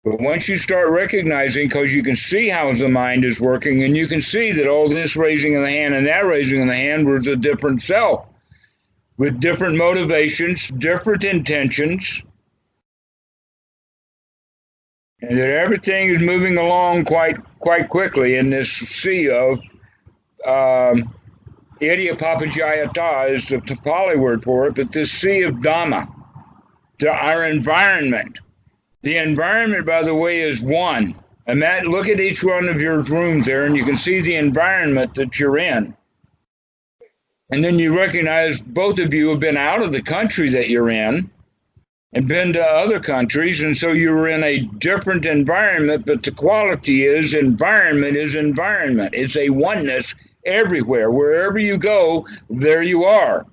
But once you start recognizing, because you can see how the mind is working, and you can see that all this raising of the hand and that raising of the hand was a different self. with different motivations, different intentions, and that everything is moving along quite quickly in this sea of Idiopapajayata is the Pali word for it, but this sea of Dhamma, our environment. The environment, by the way, is one. And Matt, look at each one of your rooms there, and you can see the environment that you're in. And then you recognize both of you have been out of the country that you're in and been to other countries, and so you're in a different environment, but the quality is environment is environment. It's a oneness everywhere. Wherever you go, there you are.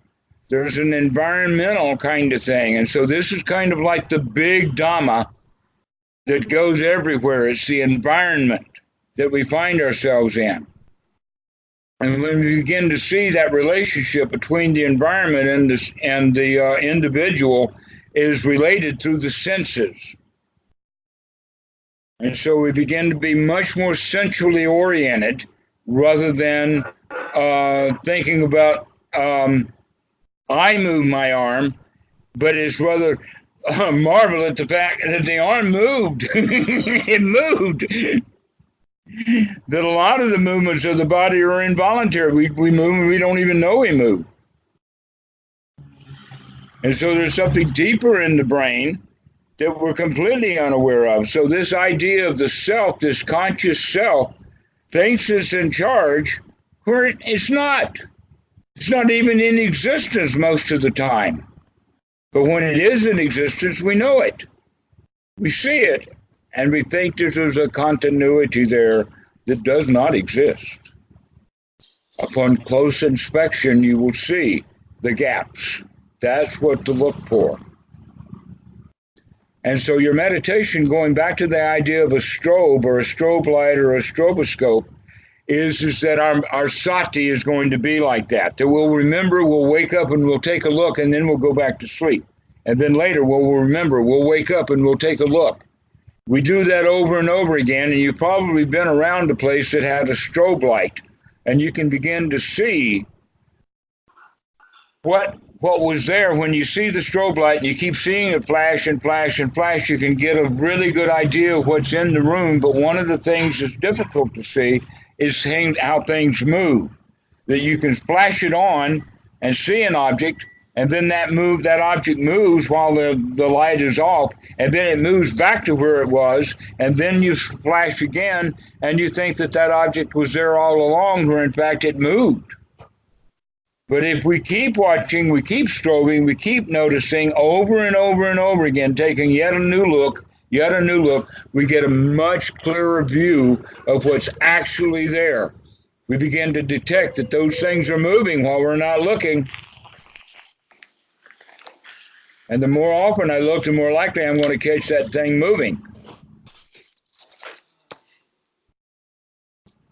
There's an environmental kind of thing. And so this is kind of like the big Dhamma that goes everywhere. It's the environment that we find ourselves in. And when we begin to see that relationship between the environment and the individual is related through the senses. And so we begin to be much more sensually oriented rather than thinking about I move my arm, but it's rather marvel at the fact that the arm moved. It moved. That a lot of the movements of the body are involuntary. We move and we don't even know we move. And so there's something deeper in the brain that we're completely unaware of. So this idea of the self, this conscious self, thinks it's in charge, where it's not. It's not even in existence most of the time. But when it is in existence, we know it. We see it. And we think there's a continuity there that does not exist. Upon close inspection, you will see the gaps. That's what to look for. And so your meditation, going back to the idea of a strobe or a strobe light or a stroboscope, is that our sati is going to be like that. That we'll remember, we'll wake up and we'll take a look, and then we'll go back to sleep. And then later we'll remember, we'll wake up and we'll take a look. We do that over and over again, and you've probably been around a place that had a strobe light, and you can begin to see what was there. When you see the strobe light and you keep seeing it flash and flash and flash, you can get a really good idea of what's in the room. But one of the things that's difficult to see is how things move. That you can flash it on and see an object, and then that object moves while the light is off, and then it moves back to where it was, and then you flash again, and you think that object was there all along, where in fact it moved. But if we keep watching, we keep strobing, we keep noticing over and over and over again, taking yet a new look, we get a much clearer view of what's actually there. We begin to detect that those things are moving while we're not looking. And the more often I look, the more likely I'm going to catch that thing moving.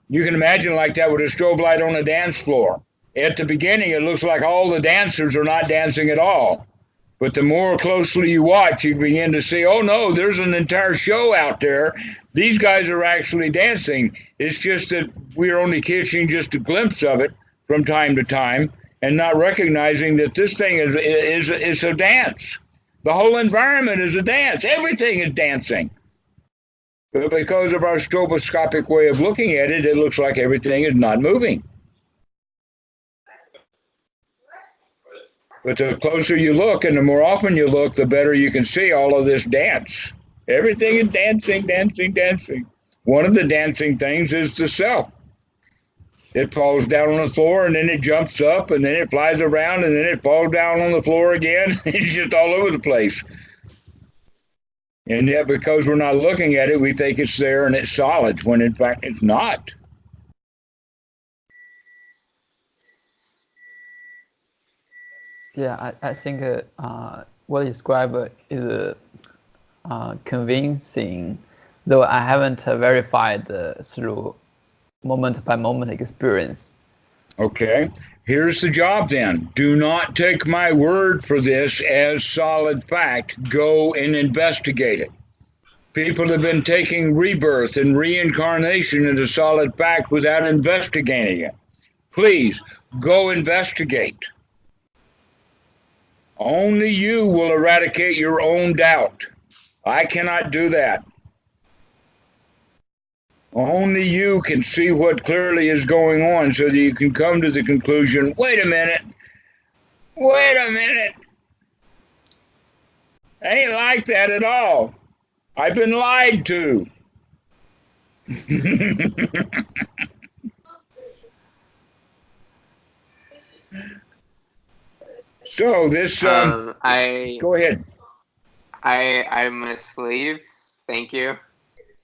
You can imagine like that with a strobe light on a dance floor. At the beginning, it looks like all the dancers are not dancing at all. But the more closely you watch, you begin to see, oh no, there's an entire show out there. These guys are actually dancing. It's just that we're only catching just a glimpse of it from time to time and not recognizing that this thing is a dance. The whole environment is a dance. Everything is dancing. But because of our stroboscopic way of looking at it, it looks like everything is not moving. But the closer you look and the more often you look, the better you can see all of this dance. Everything is dancing, dancing, dancing. One of the dancing things is the self. It falls down on the floor, and then it jumps up, and then it flies around, and then it falls down on the floor again. It's just all over the place. And yet, because we're not looking at it, we think it's there and it's solid, when in fact it's not. Yeah, I think what you describe is convincing, though I haven't verified through moment-by-moment experience. Okay, here's the job then. Do not take my word for this as solid fact. Go and investigate it. People have been taking rebirth and reincarnation as a solid fact without investigating it. Please, go investigate. Only you will eradicate your own doubt. I cannot do that. Only you can see what clearly is going on so that you can come to the conclusion, wait a minute, ain't like that at all. I've been lied to. So this, go ahead. I must leave. Thank you.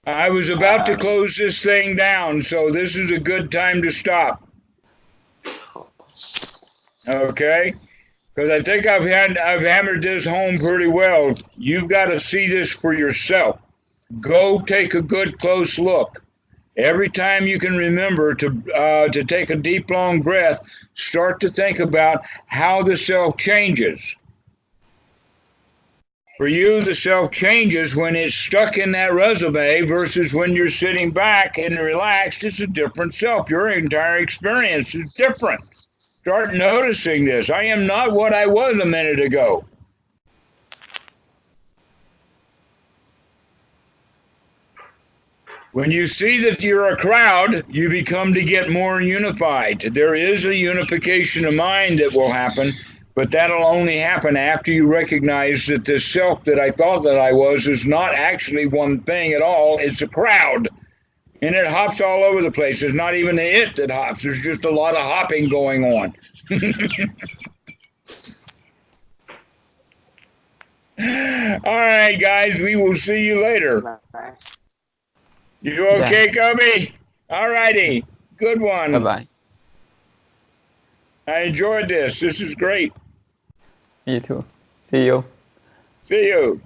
I was about to close this thing down, so this is a good time to stop. Okay? Because I think I've hammered this home pretty well. You've got to see this for yourself. Go take a good close look. Every time you can remember to take a deep, long breath, start to think about how the self changes. For you, the self changes when it's stuck in that resume versus when you're sitting back and relaxed. It's a different self. Your entire experience is different. Start noticing this. I am not what I was a minute ago. When you see that you're a crowd, you become to get more unified. There is a unification of mind that will happen, but that'll only happen after you recognize that this self that I thought that I was is not actually one thing at all. It's a crowd. And it hops all over the place. There's not even it that hops. There's just a lot of hopping going on. All right, guys. We will see you later. Bye. You okay, Coiby? All righty. Good one. Bye-bye. I enjoyed this. This is great. Me too. See you. See you.